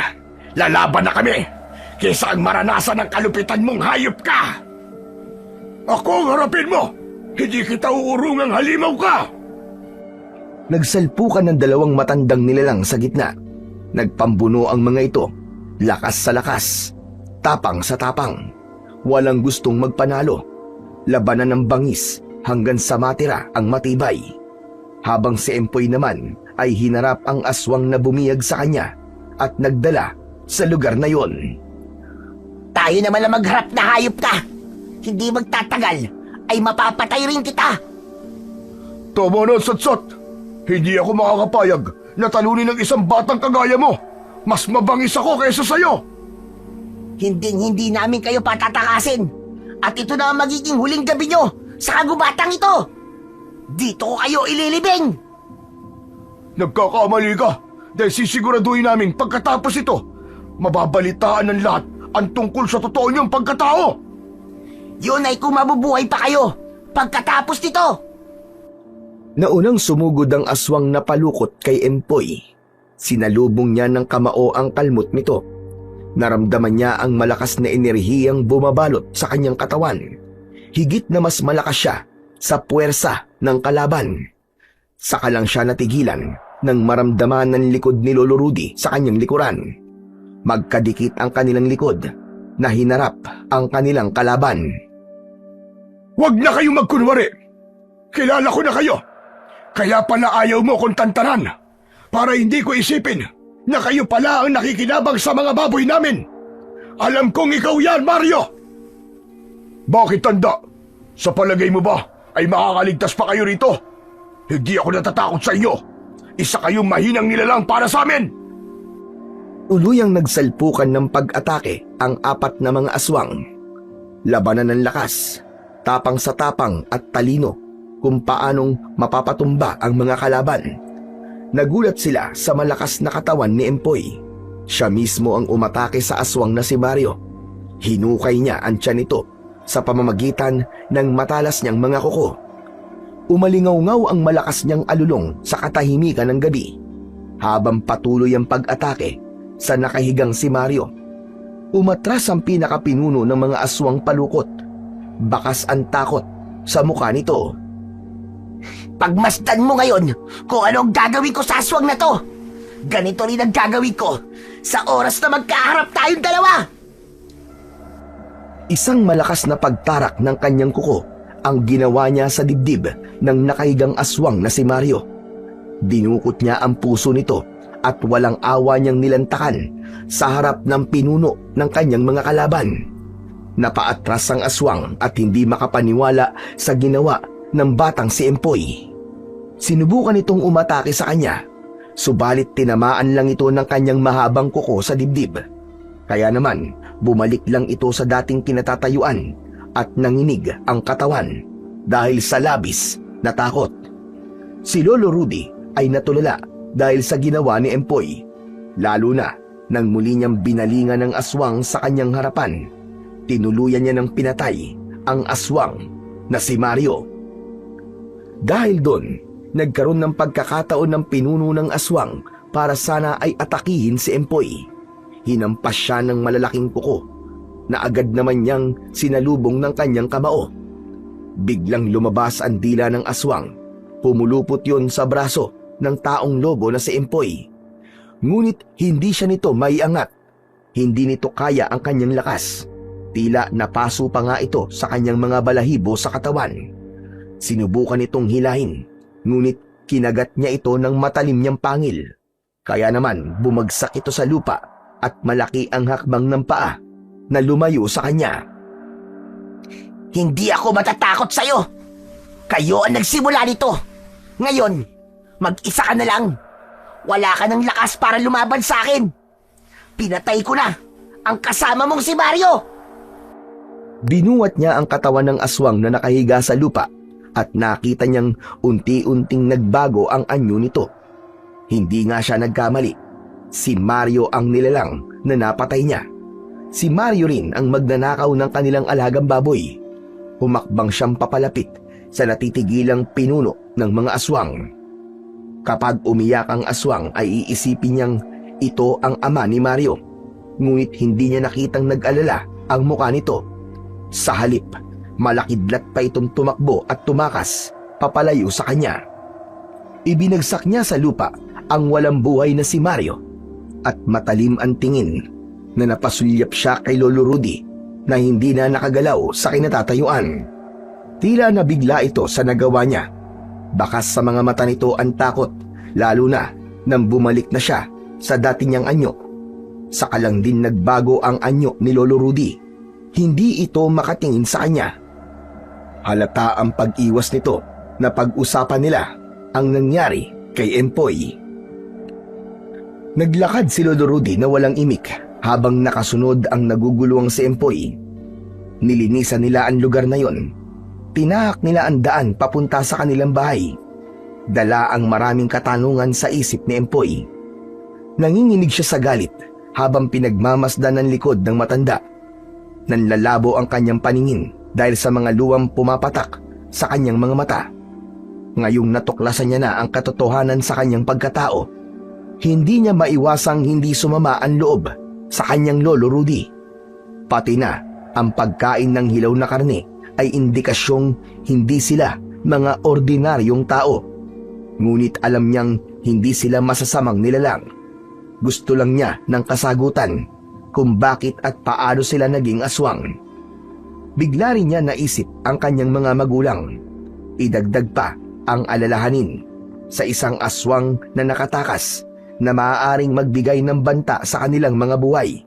lalaban na kami kaysa ang maranasan ng kalupitan mong hayop ka! Ako ang harapin mo! Hindi kita uurungang halimaw ka! Nagsalpukan ng dalawang matandang nilalang sa gitna. Nagpambuno ang mga ito, lakas sa lakas, tapang sa tapang. Walang gustong magpanalo. Labanan ng bangis hanggang sa matira ang matibay. Habang si Empoy naman ay hinarap ang aswang na bumiyag sa kanya at nagdala sa lugar na yon. Tayo naman ang magharap na hayop ka. Hindi magtatagal ay mapapatay rin kita. Tama na, Satsat! Hindi ako makakapayag na talunin ng isang batang kagaya mo! Mas mabangis ako kaysa sa'yo! Hindi namin kayo patatakasin. At ito na ang magiging huling gabi nyo sa kagubatang ito. Dito ko kayo ililibing. Nagkakamali ka dahil sisiguraduhin namin pagkatapos ito, mababalitaan ng lahat ang tungkol sa totoo niyong pagkatao. Yun ay kung mabubuhay pa kayo pagkatapos nito. Naunang sumugod ang aswang na palukot kay Empoy. Sinalubong niya ng kamao ang kalmot nito. Naramdaman niya ang malakas na enerhiyang bumabalot sa kanyang katawan. Higit na mas malakas siya sa puwersa ng kalaban. Saka lang siya natigilan nang maramdaman ng likod ni Lolo Rudy sa kanyang likuran. Magkadikit ang kanilang likod na hinarap ang kanilang kalaban. Huwag na kayong magkunwari. Kilala ko na kayo. Kaya pala ayaw mo kong tantanan para hindi ko isipin na kayo pala ang nakikinabang sa mga baboy namin. Alam kong ikaw yan, Mario! Bakit tanda? Sa palagay mo ba ay makakaligtas pa kayo rito? Hindi ako natatakot sa inyo. Isa kayong mahinang nilalang para sa amin. Tuluyang nagsalpukan ng pag-atake ang apat na mga aswang. Labanan ng lakas, tapang sa tapang at talino kung paanong mapapatumba ang mga kalaban. Nagulat sila sa malakas na katawan ni Empoy. Siya mismo ang umatake sa aswang na si Mario. Hinukay niya ang tiyan nito sa pamamagitan ng matalas niyang mga kuko. Umalingaw-ngaw ang malakas niyang alulong sa katahimikan ng gabi habang patuloy ang pag-atake sa nakahigang si Mario. Umatras ang pinakapinuno ng mga aswang palukot. Bakas ang takot sa mukha nito. Pagmasdan mo ngayon kung ano ang gagawin ko sa aswang na to. Ganito rin ang gagawin ko sa oras na magkaharap tayong dalawa. Isang malakas na pagtarak ng kanyang kuko ang ginawa niya sa dibdib ng nakahigang aswang na si Mario. Dinukot niya ang puso nito at walang awa niyang nilantakan sa harap ng pinuno ng kanyang mga kalaban. Napaatras ang aswang at hindi makapaniwala sa ginawa ng batang si Empoy. Sinubukan itong umatake sa kanya, subalit tinamaan lang ito ng kanyang mahabang kuko sa dibdib. Kaya naman, bumalik lang ito sa dating kinatatayuan at nanginig ang katawan dahil sa labis na takot. Si Lolo Rudy ay natulala dahil sa ginawa ni Empoy, lalo na nang muli niyang binalingan ng aswang sa kanyang harapan. Tinuluyan niya ng pinatay ang aswang na si Mario. Dahil doon, nagkaroon ng pagkakataon ng pinuno ng aswang para sana ay atakihin si Empoy. Hinampas siya ng malalaking kuko na agad naman niyang sinalubong ng kanyang kamao. Biglang lumabas ang dila ng aswang. Pumulupot yon sa braso ng taong lobo na si Empoy. Ngunit hindi siya nito maiangat. Hindi nito kaya ang kanyang lakas. Tila napaso pa nga ito sa kanyang mga balahibo sa katawan. Sinubukan itong hilahin, ngunit kinagat niya ito ng matalim niyang pangil. Kaya naman bumagsak ito sa lupa at malaki ang hakbang ng paa na lumayo sa kanya. Hindi ako matatakot sa'yo. Kayo ang nagsimula nito. Ngayon, mag-isa ka na lang. Wala ka ng lakas para lumaban sa akin. Pinatay ko na ang kasama mong si Mario. Binuwat niya ang katawan ng aswang na nakahiga sa lupa at nakita niyang unti-unting nagbago ang anyo nito. Hindi nga siya nagkamali. Si Mario ang nilalang na napatay niya. Si Mario rin ang magnanakaw ng kanilang alagang baboy. Humakbang siyang papalapit sa natitigilang pinuno ng mga aswang. Kapag umiyak ang aswang ay iisipin niyang ito ang ama ni Mario. Ngunit hindi niya nakitang nag-alala ang mukha nito. Sa halip, malakidlat pa itong tumakbo at tumakas papalayo sa kanya. Ibinagsak niya sa lupa ang walang buhay na si Mario at matalim ang tingin na napasulyap siya kay Lolo Rudy na hindi na nakagalaw sa kinatatayuan. Tila nabigla ito sa nagawa niya. Bakas sa mga mata nito ang takot, lalo na nang bumalik na siya sa dati niyang anyo. Saka lang din nagbago ang anyo ni Lolo Rudy. Hindi ito makatingin sa kanya. Halata ang pag-iwas nito na pag-usapan nila ang nangyari kay Empoy. Naglakad si Lolo Rudy na walang imik habang nakasunod ang naguguluhang si Empoy. Nilinisan nila ang lugar na yon. Tinahak nila ang daan papunta sa kanilang bahay. Dala ang maraming katanungan sa isip ni Empoy. Nanginginig siya sa galit habang pinagmamasdan ng likod ng matanda. Nanlalabo ang kanyang paningin dahil sa mga luwang pumapatak sa kanyang mga mata. Ngayong natuklasan niya na ang katotohanan sa kanyang pagkatao, hindi niya maiwasang hindi sumama ang loob sa kanyang Lolo Rudy. Pati na ang pagkain ng hilaw na karne ay indikasyong hindi sila mga ordinaryong tao. Ngunit alam niyang hindi sila masasamang nilalang. Gusto lang niya ng kasagutan kung bakit at paano sila naging aswang. Bigla rin niya naisip ang kanyang mga magulang. Idagdag pa ang alalahanin sa isang aswang na nakatakas na maaaring magbigay ng banta sa kanilang mga buhay.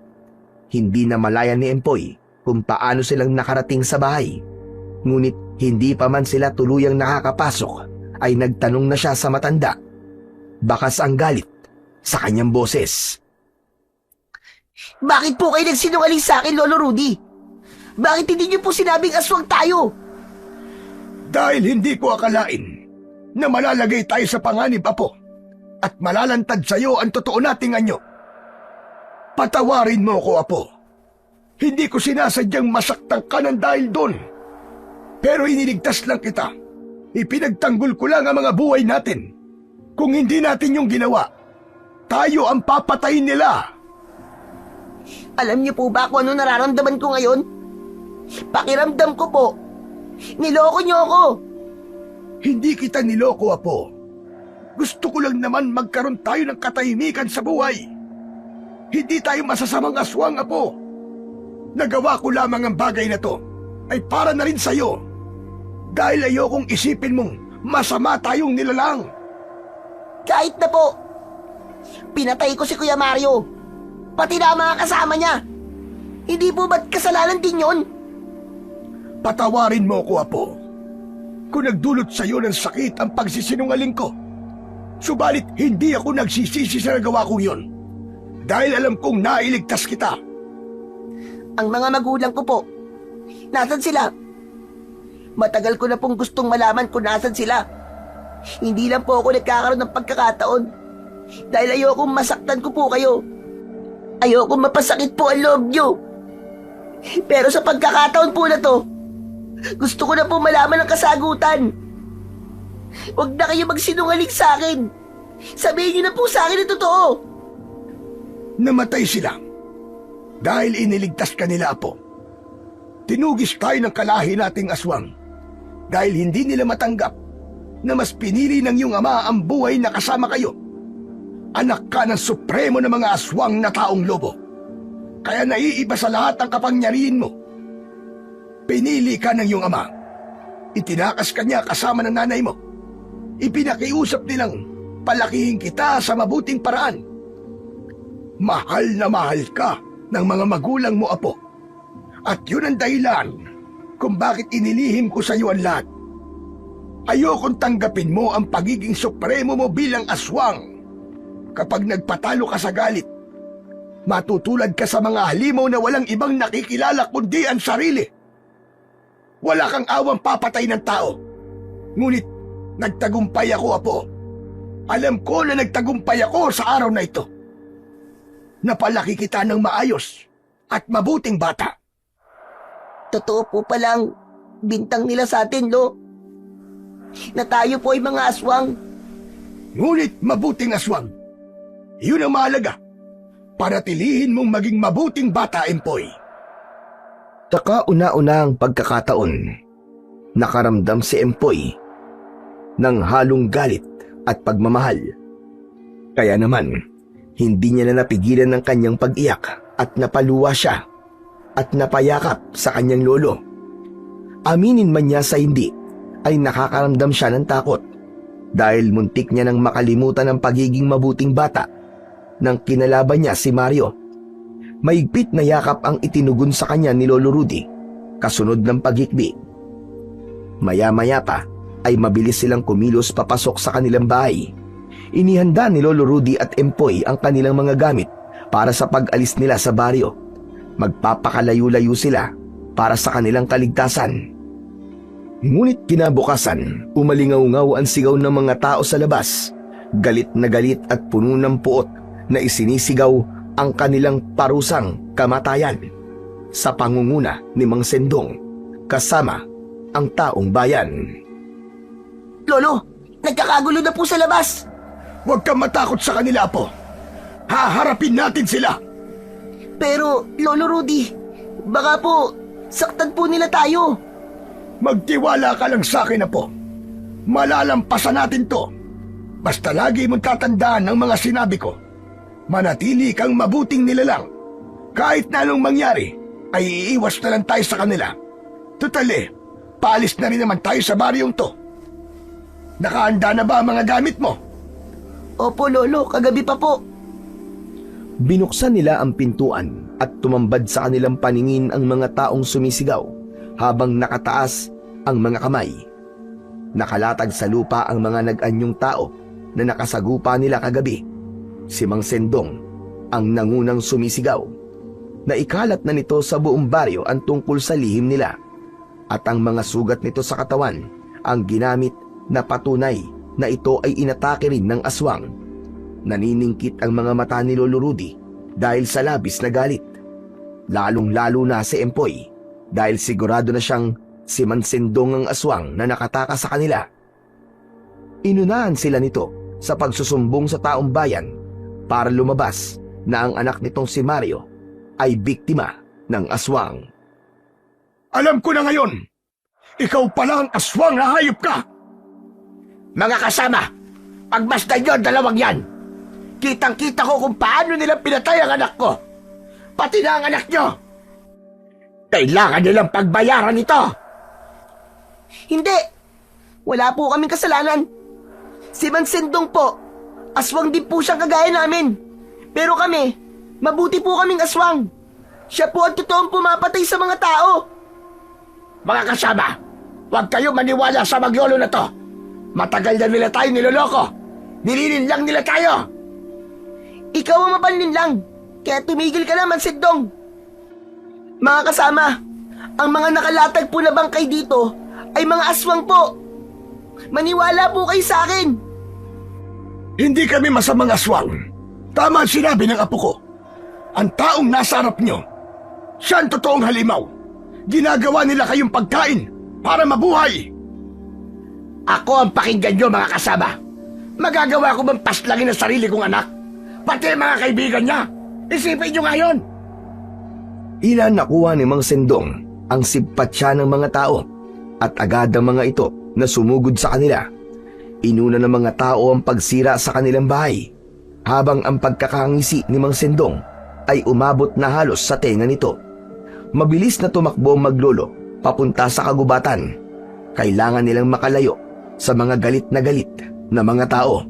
Hindi na malaya ni Empoy kung paano silang nakarating sa bahay. Ngunit hindi pa man sila tuluyang nakakapasok ay nagtanong na siya sa matanda. Bakas ang galit sa kanyang boses. Bakit po kayo nagsinungaling sa akin, Lolo Rudy? Bakit hindi niyo po sinabing aswang tayo? Dahil hindi ko akalain na malalagay tayo sa panganib, Apo, at malalantad sa iyo ang totoo nating anyo. Patawarin mo ko, Apo. Hindi ko sinasadyang masaktan ka ng dahil doon. Pero iniligtas lang kita. Ipinagtanggol ko lang ang mga buhay natin. Kung hindi natin yung ginawa, tayo ang papatayin nila. Alam niyo po ba kung ano nararamdaman ko ngayon? Pakiramdam ko po, niloko niyo ako. Hindi kita niloko, Apo. Gusto ko lang naman magkaroon tayo ng katahimikan sa buhay. Hindi tayo masasamang aswang, Apo. Nagawa ko lamang ang bagay na to ay para na rin sa'yo. Dahil ayokong isipin mong masama tayong nilalang. Kahit na po, pinatay ko si Kuya Mario. Pati na ang mga kasama niya. Hindi po ba't kasalanan din yon? Patawarin mo ko, Apo. Kung nagdulot sa iyo ng sakit ang pagsisinungaling ko. Subalit hindi ako nagsisisi sa nagawa kong yon. Dahil alam kong nailigtas kita. Ang mga magulang ko po, nasan sila? Matagal ko na pong gustong malaman kung nasan sila. Hindi lang po ako nagkakaroon ng pagkakataon. Dahil ayokong masaktan ko po kayo. Ayokong mapasakit po ang loob nyo. Pero sa pagkakataon po na to, gusto ko na po malaman ang kasagutan. Huwag na kayo magsinungaling sa akin. Sabihin niyo na po sa akin ang totoo. Namatay sila. Dahil iniligtas ka nila, Apo. Tinugis tayo ng kalahi nating aswang. Dahil hindi nila matanggap na mas pinili ng iyong ama ang buhay na kasama kayo. Anak ka ng supremo ng mga aswang na taong lobo. Kaya naiiba sa lahat ang kapangyarihan mo. Pinili ka ng iyong ama. Itinakas ka niya kasama ng nanay mo. Ipinakiusap nilang palakihin kita sa mabuting paraan. Mahal na mahal ka ng mga magulang mo, Apo. At yun ang dahilan kung bakit inilihim ko sa iyo ang lahat. Ayokong tanggapin mo ang pagiging supremo mo bilang aswang. Kapag nagpatalo ka sa galit, matutulad ka sa mga halimaw na walang ibang nakikilala kundi ang sarili. Wala kang awang papatay ng tao. Ngunit nagtagumpay ako, Apo. Alam ko na nagtagumpay ako sa araw na ito. Napalaki kita ng maayos at mabuting bata. Totoo po palang bintang nila sa atin, Lo. Na tayo po ay mga aswang. Ngunit mabuting aswang. Yun ang mahalaga. Para tilihin mong maging mabuting bata, Empoy. Sa kauna-unang pagkakataon, nakaramdam si Empoy ng halong galit at pagmamahal. Kaya naman, hindi niya na napigilan ng kanyang pag-iyak at napaluwa siya at napayakap sa kanyang lolo. Aminin man niya sa hindi, ay nakakaramdam siya ng takot dahil muntik niya nang makalimutan ang pagiging mabuting bata nang kinalaban niya si Mario. Mahigpit na yakap ang itinugon sa kanya ni Lolo Rudy, kasunod ng paghikbi. Maya-maya pa ay mabilis silang kumilos papasok sa kanilang bahay. Inihanda ni Lolo Rudy at Empoy ang kanilang mga gamit para sa pag-alis nila sa baryo. Magpapakalayo-layo sila para sa kanilang kaligtasan. Ngunit kinabukasan, umalingaw-ngaw ang sigaw ng mga tao sa labas. Galit na galit at puno ng puot na isinisigaw ang kanilang parusang kamatayan sa pangunguna ni Mang Sendong kasama ang taong bayan. Lolo, nagkakagulo na po sa labas. Huwag kang matakot sa kanila, Apo. Haharapin natin sila. Pero, Lolo Rudy, baka po saktan po nila tayo. Magtiwala ka lang sa akin, Apo. Malalampasan natin to. Basta lagi mong tatandaan ang mga sinabi ko. Manatili kang mabuting nilalang. Kahit na anong mangyari, ay iiwas na lang tayo sa kanila. Tutali, paalis na rin naman tayo sa baryong to. Nakahanda na ba ang mga gamit mo? Opo, Lolo, kagabi pa po. Binuksan nila ang pintuan at tumambad sa kanilang paningin ang mga taong sumisigaw habang nakataas ang mga kamay. Nakalatag sa lupa ang mga nag-anyong tao na nakasagupa nila kagabi. Si Mang Sendong ang nangunang sumisigaw. Naikalat na nito sa buong baryo ang tungkol sa lihim nila at ang mga sugat nito sa katawan ang ginamit na patunay na ito ay inatake rin ng aswang. Naniningkit ang mga mata ni Lolo Rudy dahil sa labis na galit. Lalong-lalo na si Empoy dahil sigurado na siyang si Mang Sendong ang aswang na nakataka sa kanila. Inunahan sila nito sa pagsusumbong sa taong bayan para lumabas na ang anak nitong si Mario ay biktima ng aswang. Alam ko na ngayon, ikaw pala ang aswang na hayop ka! Mga kasama, pagmasdan nyo ang dalawang yan. Kitang-kita ko kung paano nila pinatay ang anak ko. Pati na ang anak nyo. Kailangan nilang pagbayaran ito. Hindi! Wala po kaming kasalanan. Si Mang Sendong po, aswang din po siyang kagaya namin. Pero kami, mabuti po kaming aswang. Siya po ang totoong pumapatay sa mga tao. Mga kasama, huwag kayo maniwala sa magyolo na to. Matagal na nila tayo niloloko. Nilinin lang nila tayo. Ikaw ang mapanlin lang, kaya tumigil ka na, Mang Sendong. Mga kasama, ang mga nakalatag po na bangkay dito ay mga aswang po. Maniwala po kayo sa akin. Hindi kami masamang aswang. Tama ang sinabi ng apo ko. Ang taong nasa harap nyo, siya ang totoong halimaw. Ginagawa nila kayong pagkain para mabuhay. Ako ang pakinggan nyo, mga kasama. Magagawa ko bang paslangin ang sarili kong anak? Pati ang mga kaibigan niya. Isipin nyo ngayon. Ilan nakuha ni Mang Sendong ang simpatya ng mga tao at agad ang mga ito na sumugod sa kanila. Inuna ng mga tao ang pagsira sa kanilang bahay habang ang pagkakangisi ni Mang Sendong ay umabot na halos sa tenga nito. Mabilis na tumakbo ang maglolo papunta sa kagubatan. Kailangan nilang makalayo sa mga galit na mga tao.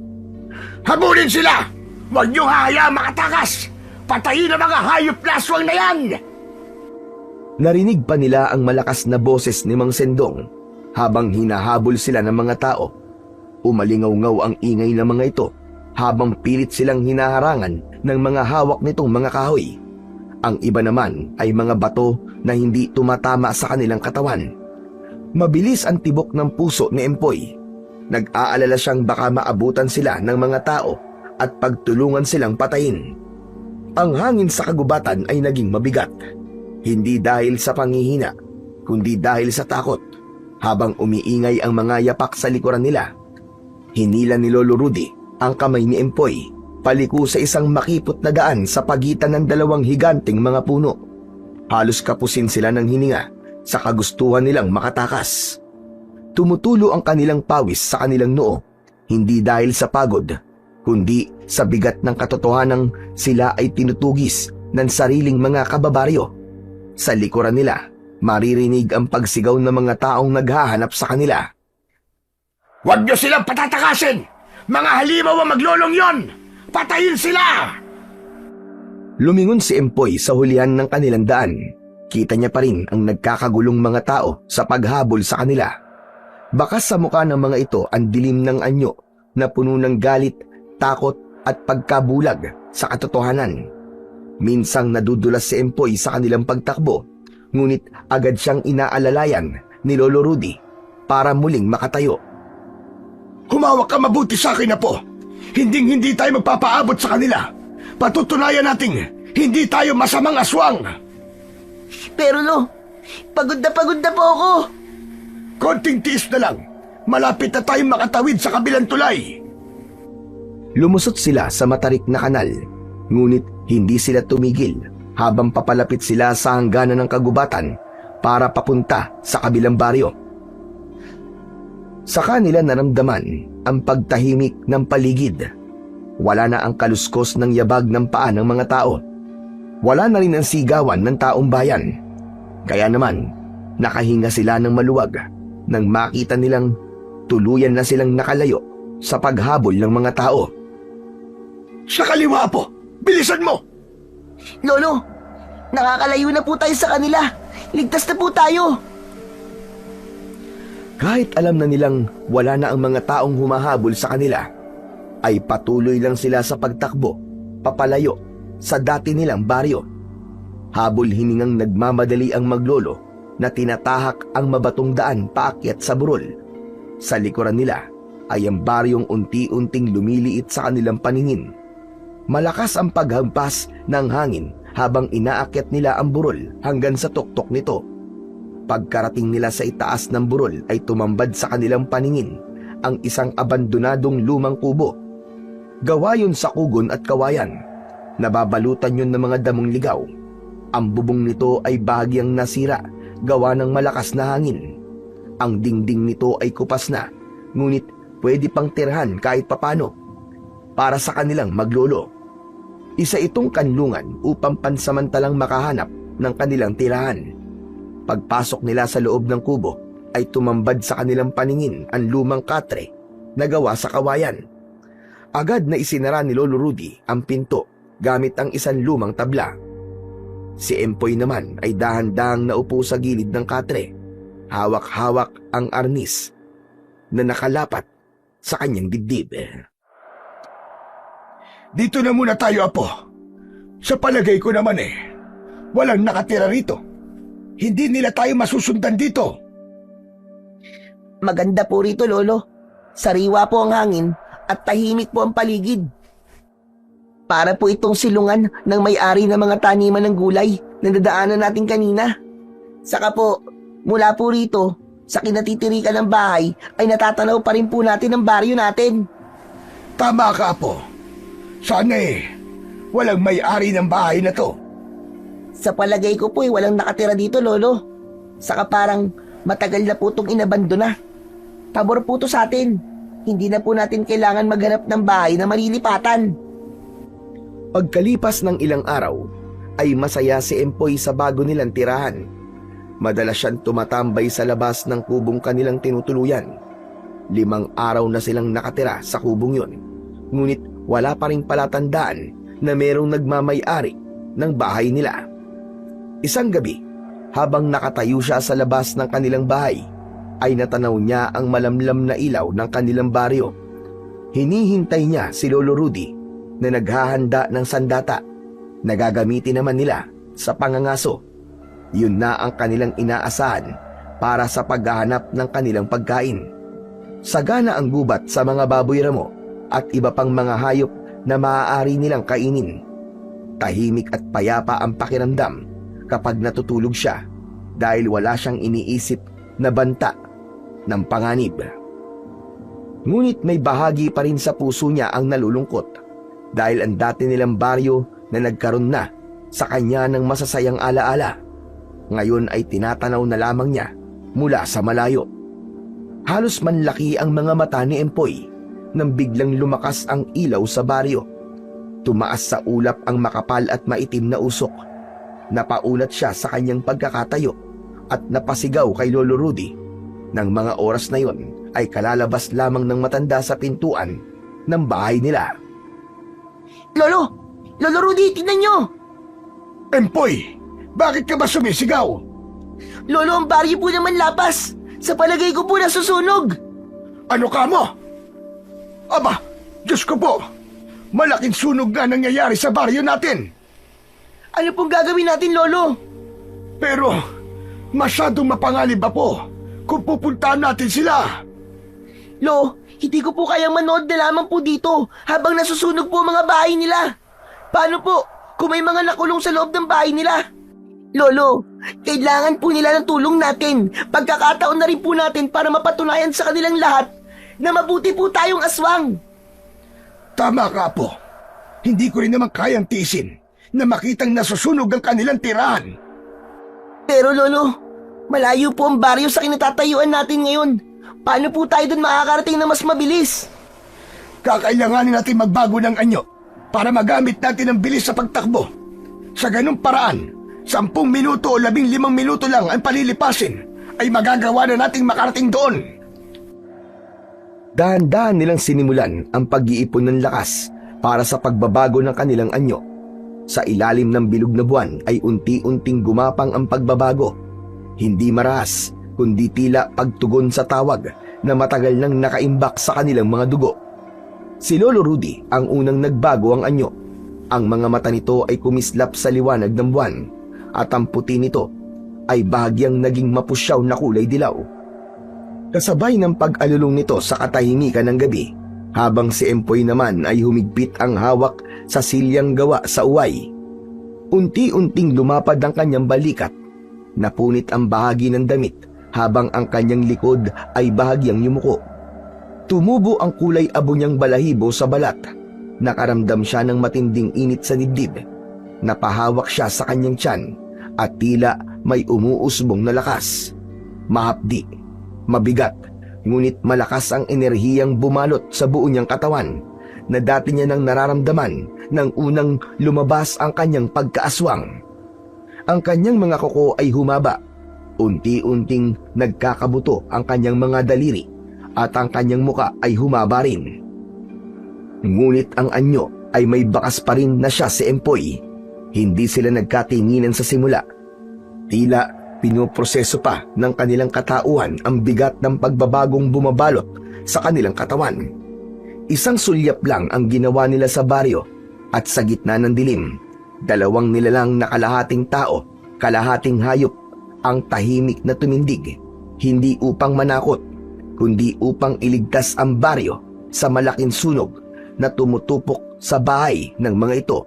Habulin sila! Huwag nyo hahayaang makatakas! Patayin ang mga hayop na aswang na yan! Narinig pa nila ang malakas na boses ni Mang Sendong Habang hinahabol sila ng mga tao, umalingaw-ngaw ang ingay ng mga ito habang pilit silang hinaharangan ng mga hawak nitong mga kahoy. Ang iba naman ay mga bato na hindi tumatama sa kanilang katawan. Mabilis ang tibok ng puso ni Empoy. Nag-aalala siyang baka maabutan sila ng mga tao at pagtulungan silang patayin. Ang hangin sa kagubatan ay naging mabigat. Hindi dahil sa panghihina, kundi dahil sa takot. Habang umiingay ang mga yapak sa likuran nila, hinila ni Lolo Rudy ang kamay ni Empoy paliko sa isang makipot na daan sa pagitan ng dalawang higanting mga puno. Halos kapusin sila ng hininga sa kagustuhan nilang makatakas. Tumutulo ang kanilang pawis sa kanilang noo, hindi dahil sa pagod, kundi sa bigat ng katotohanang sila ay tinutugis ng sariling mga kababaryo. Sa likuran nila, maririnig ang pagsigaw ng mga taong naghahanap sa kanila. Huwag niyo silang patatakasin! Mga halimaw ang maglolong yon! Patayin sila! Lumingon si Empoy sa hulihan ng kanilang daan. Kita niya pa rin ang nagkakagulong mga tao sa paghabol sa kanila. Bakas sa mukha ng mga ito ang dilim ng anyo na puno ng galit, takot at pagkabulag sa katotohanan. Minsang nadudulas si Empoy sa kanilang pagtakbo, ngunit agad siyang inaalalayan ni Lolo Rudy para muling makatayo. Humawak ka mabuti sa akin, Apo. Hinding-hindi tayo magpapaabot sa kanila. Patutunayan nating hindi tayo masamang aswang. Pero Lo, pagod na po ako. Konting tiis na lang. Malapit na tayong makatawid sa kabilang tulay. Lumusot sila sa matarik na kanal, ngunit hindi sila tumigil habang papalapit sila sa hangganan ng kagubatan para papunta sa kabilang baryo. Sa kanila naramdaman ang pagtahimik ng paligid. Wala na ang kaluskos ng yabag ng paa ng mga tao. Wala na rin ang sigawan ng taong bayan. Kaya naman, nakahinga sila ng maluwag nang makita nilang tuluyan na silang nakalayo sa paghabol ng mga tao. Sa kaliwa, Apo. Bilisan mo! Lolo, nakakalayo na po tayo sa kanila. Ligtas na po tayo. Kahit alam na nilang wala na ang mga taong humahabol sa kanila, ay patuloy lang sila sa pagtakbo, papalayo sa dati nilang baryo. Habol hiningang nagmamadali ang maglolo na tinatahak ang mabatong daan paakyat sa burol. Sa likuran nila ay ang baryong unti-unting lumiliit sa kanilang paningin. Malakas ang paghampas ng hangin habang inaakyat nila ang burol hanggang sa tuktok nito. Pagkarating nila sa itaas ng burol ay tumambad sa kanilang paningin ang isang abandonadong lumang kubo. Gawa yun sa kugon at kawayan. Nababalutan yun ng mga damong ligaw. Ang bubong nito ay bahagyang nasira, gawa ng malakas na hangin. Ang dingding nito ay kupas na, ngunit pwede pang tirhan kahit papano para sa kanilang maglolo. Isa itong kanlungan upang pansamantalang makahanap ng kanilang tirahan. Pagpasok nila sa loob ng kubo ay tumambad sa kanilang paningin ang lumang katre na gawa sa kawayan. Agad na isinara ni Lolo Rudy ang pinto gamit ang isang lumang tabla. Si Empoy naman ay dahan-dahang naupo sa gilid ng katre, hawak-hawak ang arnis na nakalapat sa kanyang dibdib. Dito na muna tayo, Apo. Sa palagay ko naman walang nakatira rito. Hindi nila tayo masusundan dito. Maganda po rito, Lolo. Sariwa po ang hangin at tahimik po ang paligid. Para po itong silungan ng may-ari ng mga taniman ng gulay na nadaanan natin kanina. Saka po, mula po rito, sa kinatitirikan ng bahay, ay natatanaw pa rin po natin ang baryo natin. Tama ka, Apo. Sana walang may-ari ng bahay na to. Sa palagay ko po walang nakatira dito, Lolo. Saka parang matagal na po itong inabandona. Pabor po to sa atin. Hindi na po natin kailangan maghanap ng bahay na malilipatan. Pagkalipas ng ilang araw, ay masaya si Empoy sa bago nilang tirahan. Madalas siyang tumatambay sa labas ng kubong kanilang tinutuluyan. 5 araw na silang nakatira sa kubong yun. Ngunit wala pa ring palatandaan na merong nagmamay-ari ng bahay nila. Isang gabi, habang nakatayo siya sa labas ng kanilang bahay, ay natanaw niya ang malamlam na ilaw ng kanilang baryo. Hinihintay niya si Lolo Rudy na naghahanda ng sandata na gagamitin naman nila sa pangangaso. Yun na ang kanilang inaasahan para sa paghahanap ng kanilang pagkain. Sagana ang gubat sa mga baboy ramo at iba pang mga hayop na maaari nilang kainin. Tahimik at payapa ang pakiramdam kapag natutulog siya dahil wala siyang iniisip na banta ng panganib. Ngunit may bahagi pa rin sa puso niya ang nalulungkot dahil ang dati nilang baryo na nagkaroon na sa kanya ng masasayang alaala, ngayon ay tinatanaw na lamang niya mula sa malayo. Halos manlaki ang mga mata ni Empoy nang biglang lumakas ang ilaw sa baryo. Tumaas sa ulap ang makapal at maitim na usok. Napaulat siya sa kanyang pagkakatayo at napasigaw kay Lolo Rudy. Nang mga oras na yon ay kalalabas lamang ng matanda sa pintuan ng bahay nila. Lolo! Lolo Rudy, tingnan nyo! Empoy, bakit ka ba sumisigaw? Lolo, ang baryo po naman lapas. Sa palagay ko po nasusunog. Ano ka mo? Aba, Diyos ko po! Malaking sunog na nangyayari sa baryo natin. Ano pong gagawin natin, Lolo? Pero masyadong mapanganib ba po kung pupuntahan natin sila? Lo, hindi ko po kayang manood na lamang po dito habang nasusunog po ang mga bahay nila. Paano po kung may mga nakulong sa loob ng bahay nila? Lolo, kailangan po nila ng tulong natin. Pagkakataon na rin po natin para mapatunayan sa kanilang lahat na mabuti po tayong aswang. Tama ka po. Hindi ko rin naman kayang tiisin na makitang nasusunog ang kanilang tirahan. Pero Lolo, malayo po ang baryo sa kinatatayuan natin ngayon. Paano po tayo doon makakarating na mas mabilis? Kakailanganin natin magbago ng anyo para magamit natin ang bilis sa pagtakbo. Sa ganung paraan, 10 minuto o 15 minuto lang ang palilipasin ay magagawa na nating makarating doon. Dahan-dahan nilang sinimulan ang pag-iipon ng lakas para sa pagbabago ng kanilang anyo. Sa ilalim ng bilog na buwan ay unti-unting gumapang ang pagbabago. Hindi marahas, kundi tila pagtugon sa tawag na matagal nang nakaimbak sa kanilang mga dugo. Si Lolo Rudy ang unang nagbago ang anyo. Ang mga mata nito ay kumislap sa liwanag ng buwan at ang puti nito ay bahagyang naging mapusyaw na kulay dilaw. Kasabay ng pag-alulong nito sa katahimikan ng gabi, habang si Empoy naman ay humigpit ang hawak sa silyang gawa sa uway. Unti-unting lumapad ang kanyang balikat, napunit ang bahagi ng damit habang ang kanyang likod ay bahagyang yumuko. Tumubo ang kulay abo niyang balahibo sa balat. Nakaramdam siya ng matinding init sa dibdib. Napahawak siya sa kanyang tiyan at tila may umuusbong na lakas. Mahapdi, mabigat, ngunit malakas ang enerhiyang bumalot sa buo niyang katawan na dati niya nang nararamdaman nang unang lumabas ang kanyang pagkaaswang. Ang kanyang mga kuko ay humaba. Unti-unting nagkakabuto ang kanyang mga daliri at ang kanyang muka ay humaba rin. Ngunit ang anyo ay may bakas pa rin na siya si Empoy. Hindi sila nagkatinginan sa simula. Tila pinoproseso pa ng kanilang katauhan ang bigat ng pagbabagong bumabalot sa kanilang katawan. Isang sulyap lang ang ginawa nila sa baryo at sa gitna ng dilim, 2 nilalang na kalahating tao, kalahating hayop ang tahimik na tumindig, hindi upang manakot, kundi upang iligtas ang baryo sa malaking sunog na tumutupok sa bahay ng mga ito.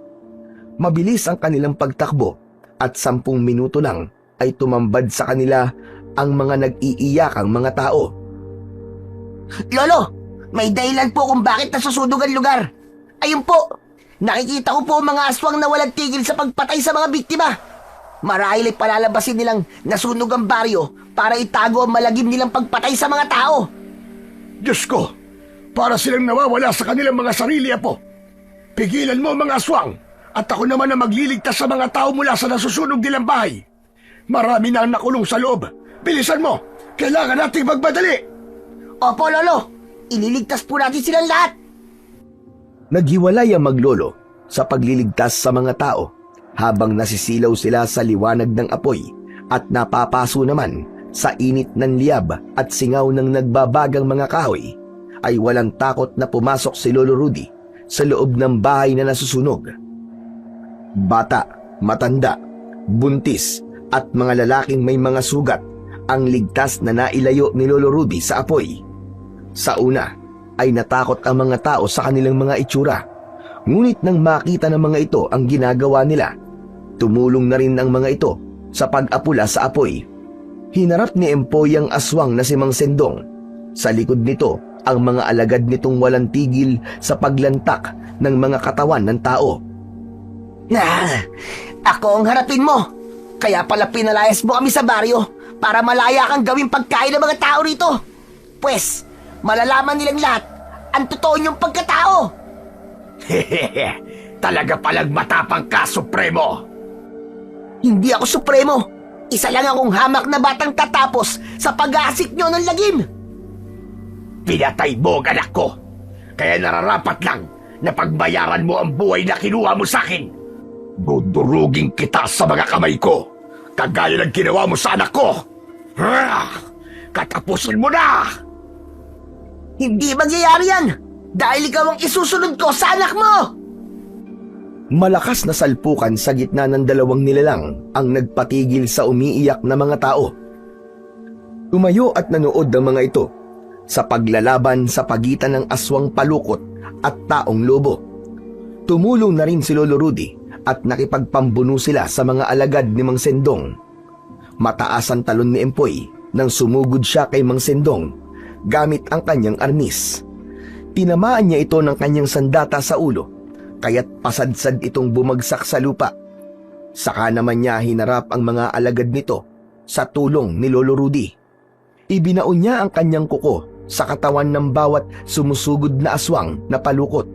Mabilis ang kanilang pagtakbo at 10 minuto lang ay tumambad sa kanila ang mga nag-iiyakang mga tao. Lolo, may dahilan po kung bakit nasusunog ang lugar. Ayun po, nakikita ko po ang mga aswang na walang tigil sa pagpatay sa mga biktima. Marahil ay palalabasin nilang nasunog ang baryo para itago ang malagim nilang pagpatay sa mga tao. Diyos ko, para silang nawawala sa kanilang mga sarili, Apo. Pigilan mo ang mga aswang at ako naman na magliligtas sa mga tao mula sa nasusunog nilang bahay. Marami na ang nakulong sa loob. Bilisan mo! Kailangan nating magmadali! Opo, Lolo. Ililigtas po natin silang lahat. Naghiwalay ang maglolo sa pagliligtas sa mga tao habang nasisilaw sila sa liwanag ng apoy at napapaso naman Sa init ng liyab at singaw ng nagbabagang mga kahoy, ay walang takot na pumasok si Lolo Rudy sa loob ng bahay na nasusunog. Bata, matanda, buntis at mga lalaking may mga sugat ang ligtas na nailayo ni Lolo Rudy sa apoy. Sa una ay natakot ang mga tao sa kanilang mga itsura. Ngunit nang makita ng mga ito ang ginagawa nila, tumulong na rin ang mga ito sa pag-apula sa apoy. Hinarap ni Empoy ang aswang na si Mang Sendong. Sa likod nito ang mga alagad nitong walang tigil sa paglantak ng mga katawan ng tao. Ako ang harapin mo. Kaya pala pinalayas mo kami sa baryo para malaya kang gawing pagkain ng mga tao rito. Pwes, malalaman nilang lahat ang totoo niyong pagkatao. Talaga palang matapang ka, Supremo. Hindi ako supremo. Isa lang akong hamak na batang tatapos sa pag-aasik niyo ng lagim. Pinatay mo ang anak ko. Kaya nararapat lang na pagbayaran mo ang buhay na kinuha mo sa akin. Dudurugin kita sa mga kamay ko, kagaya ng ginawa mo sa anak ko. Katapusin mo na! Hindi mangyayari yan dahil ikaw ang isusunod ko sa anak mo. Malakas na salpukan sa gitna ng dalawang nilalang ang nagpatigil sa umiiyak na mga tao. Tumayo at nanood ang mga ito sa paglalaban sa pagitan ng aswang palukot at taong lobo. Tumulong na rin si Lolo Rudy at nakipagpambuno sila sa mga alagad ni Mang Sendong. Mataas ang talon ni Empoy nang sumugod siya kay Mang Sendong gamit ang kanyang arnis. Tinamaan niya ito ng kanyang sandata sa ulo, kaya't pasadsad itong bumagsak sa lupa. Saka naman niya hinarap ang mga alagad nito sa tulong ni Lolo Rudy. Ibinaon niya ang kanyang kuko sa katawan ng bawat sumusugod na aswang na palukot.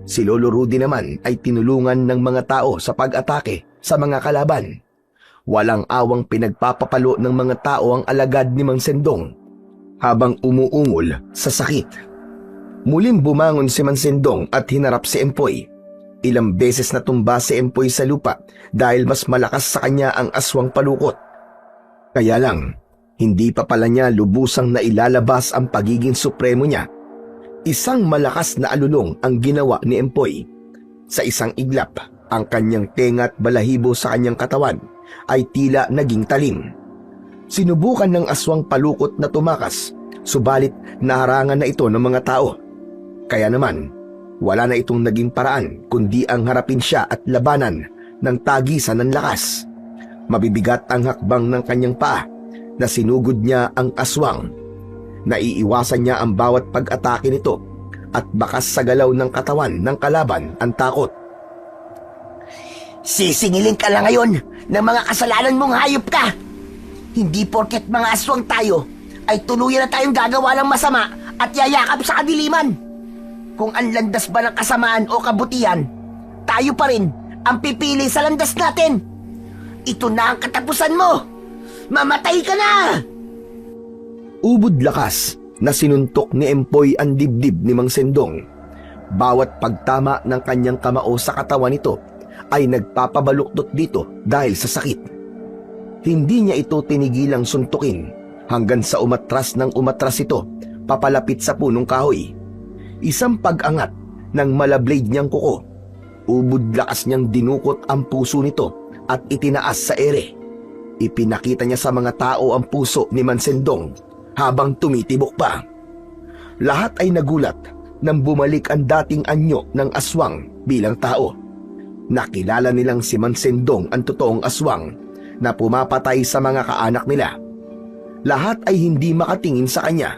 Si Lolo Rudy naman ay tinulungan ng mga tao sa pag-atake sa mga kalaban. Walang awang pinagpapapalo ng mga tao ang alagad ni Mang Sendong habang umuungol sa sakit. Muling bumangon si Mang Sendong at hinarap si Empoy. Ilang beses na tumba si Empoy sa lupa dahil mas malakas sa kanya ang aswang palukot. Kaya lang, hindi pa pala niya lubusang nailalabas ang pagiging supremo niya. Isang malakas na alulong ang ginawa ni Empoy. Sa isang iglap, ang kanyang tenga at balahibo sa kanyang katawan ay tila naging talim. Sinubukan ng aswang palukot na tumakas, subalit naharangan na ito ng mga tao. Kaya naman, wala na itong naging paraan kundi ang harapin siya at labanan ng tagisan ng lakas. Mabibigat ang hakbang ng kanyang paa na sinugod niya ang aswang. Naiiwasan niya ang bawat pag-atake nito at bakas sa galaw ng katawan ng kalaban ang takot. Sisingilin ka lang ngayon ng mga kasalanan mong hayop ka. Hindi porket mga aswang tayo ay tuluyan na tayong gagawa ng masama at yayakap sa kadiliman. Kung ang landas ba ng kasamaan o kabutihan, tayo pa rin ang pipili sa landas natin. Ito na ang katapusan mo. Mamatay ka na! Ubod lakas na sinuntok ni Empoy ang dibdib ni Mang Sendong. Bawat pagtama ng kanyang kamao sa katawan nito ay nagpapabaluktot dito dahil sa sakit. Hindi niya ito tinigilang suntukin hanggang sa umatras ito papalapit sa punong kahoy. Isang pag-angat ng malablade niyang kuko, ubod lakas niyang dinukot ang puso nito at itinaas sa ere. Ipinakita niya sa mga tao ang puso ni Mang Sendong habang tumitibok pa. Lahat ay nagulat nang bumalik ang dating anyo ng aswang bilang tao. Nakilala nilang si Mang Sendong ang totoong aswang na pumapatay sa mga kaanak nila. Lahat ay hindi makatingin sa kanya,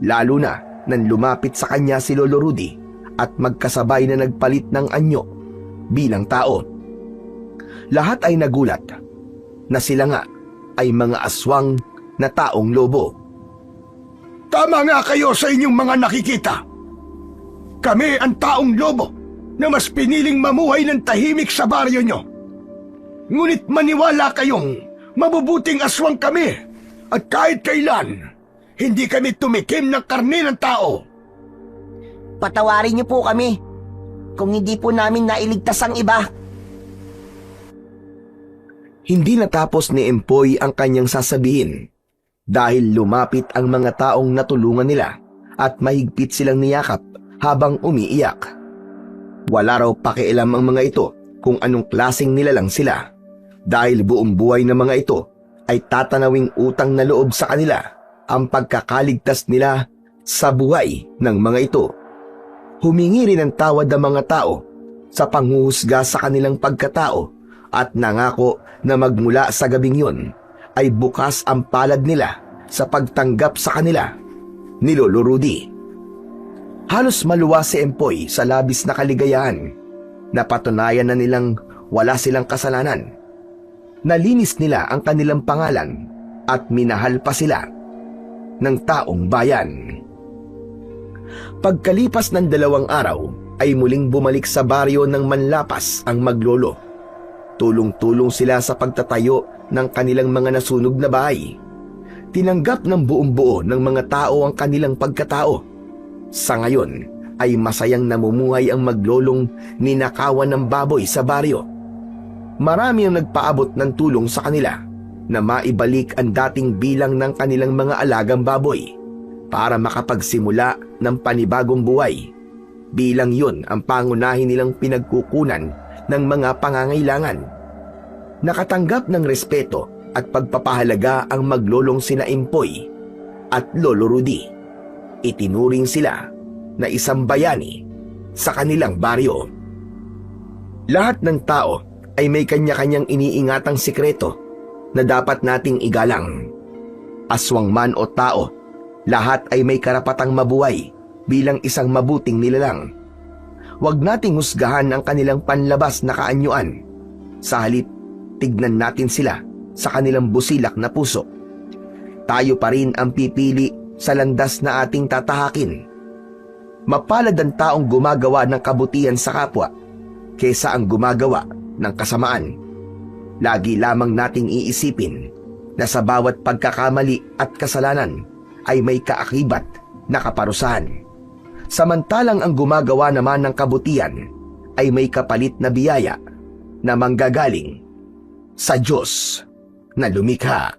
lalo na nang lumapit sa kanya si Lolo Rudy at magkasabay na nagpalit ng anyo bilang tao. Lahat ay nagulat na sila nga ay mga aswang na taong lobo. Tama nga kayo sa inyong mga nakikita. Kami ang taong lobo na mas piniling mamuhay ng tahimik sa baryo nyo. Ngunit maniwala kayong mabubuting aswang kami at kahit kailan, hindi kami tumikim ng karne ng tao. Patawarin niyo po kami kung hindi po namin nailigtas ang iba. Hindi natapos ni Empoy ang kanyang sasabihin dahil lumapit ang mga taong natulungan nila at mahigpit silang niyakap habang umiiyak. Wala raw pakialam ang mga ito kung anong klaseng nilalang sila dahil buong buhay ng mga ito ay tatanawing utang na loob sa kanila ang pagkakaligtas nila sa buhay ng mga ito. Humingi rin ng tawad ang mga tao sa panghuhusga sa kanilang pagkatao at nangako na magmula sa gabing yun ay bukas ang palad nila sa pagtanggap sa kanila ni Lolo Rudy. Halos maluwa si Empoy sa labis na kaligayahan. Napatunayan na nilang wala silang kasalanan. Nalinis nila ang kanilang pangalan at minahal pa sila ng taong bayan. Pagkalipas ng 2 araw ay muling bumalik sa baryo ng Manlapas ang maglolo. Tulong-tulong sila sa pagtatayo ng kanilang mga nasunog na bahay. Tinanggap ng buong buo ng mga tao ang kanilang pagkatao. Sa ngayon ay masayang namumuhay ang maglolong ninakawan ng baboy sa baryo. Marami ang nagpaabot ng tulong sa kanila na maibalik ang dating bilang ng kanilang mga alagang baboy para makapagsimula ng panibagong buhay. Bilang yun ang pangunahin nilang pinagkukunan ng mga pangangailangan. Nakatanggap ng respeto at pagpapahalaga ang maglolong sina Empoy at Lolo Rudy. Itinuring sila na isang bayani sa kanilang baryo. Lahat ng tao ay may kanya-kanyang iniingatang sikreto na dapat nating igalang. Aswang man o tao, lahat ay may karapatang mabuhay bilang isang mabuting nilalang. Huwag nating husgahan ang kanilang panlabas na kaanyuan. Sa halip, tignan natin sila sa kanilang busilak na puso. Tayo pa rin ang pipili sa landas na ating tatahakin. Mapalad ang taong gumagawa ng kabutihan sa kapwa kaysa ang gumagawa ng kasamaan. Lagi lamang nating iisipin na sa bawat pagkakamali at kasalanan ay may kaakibat na kaparusahan. Samantalang ang gumagawa naman ng kabutihan ay may kapalit na biyaya na manggagaling sa Diyos na lumikha.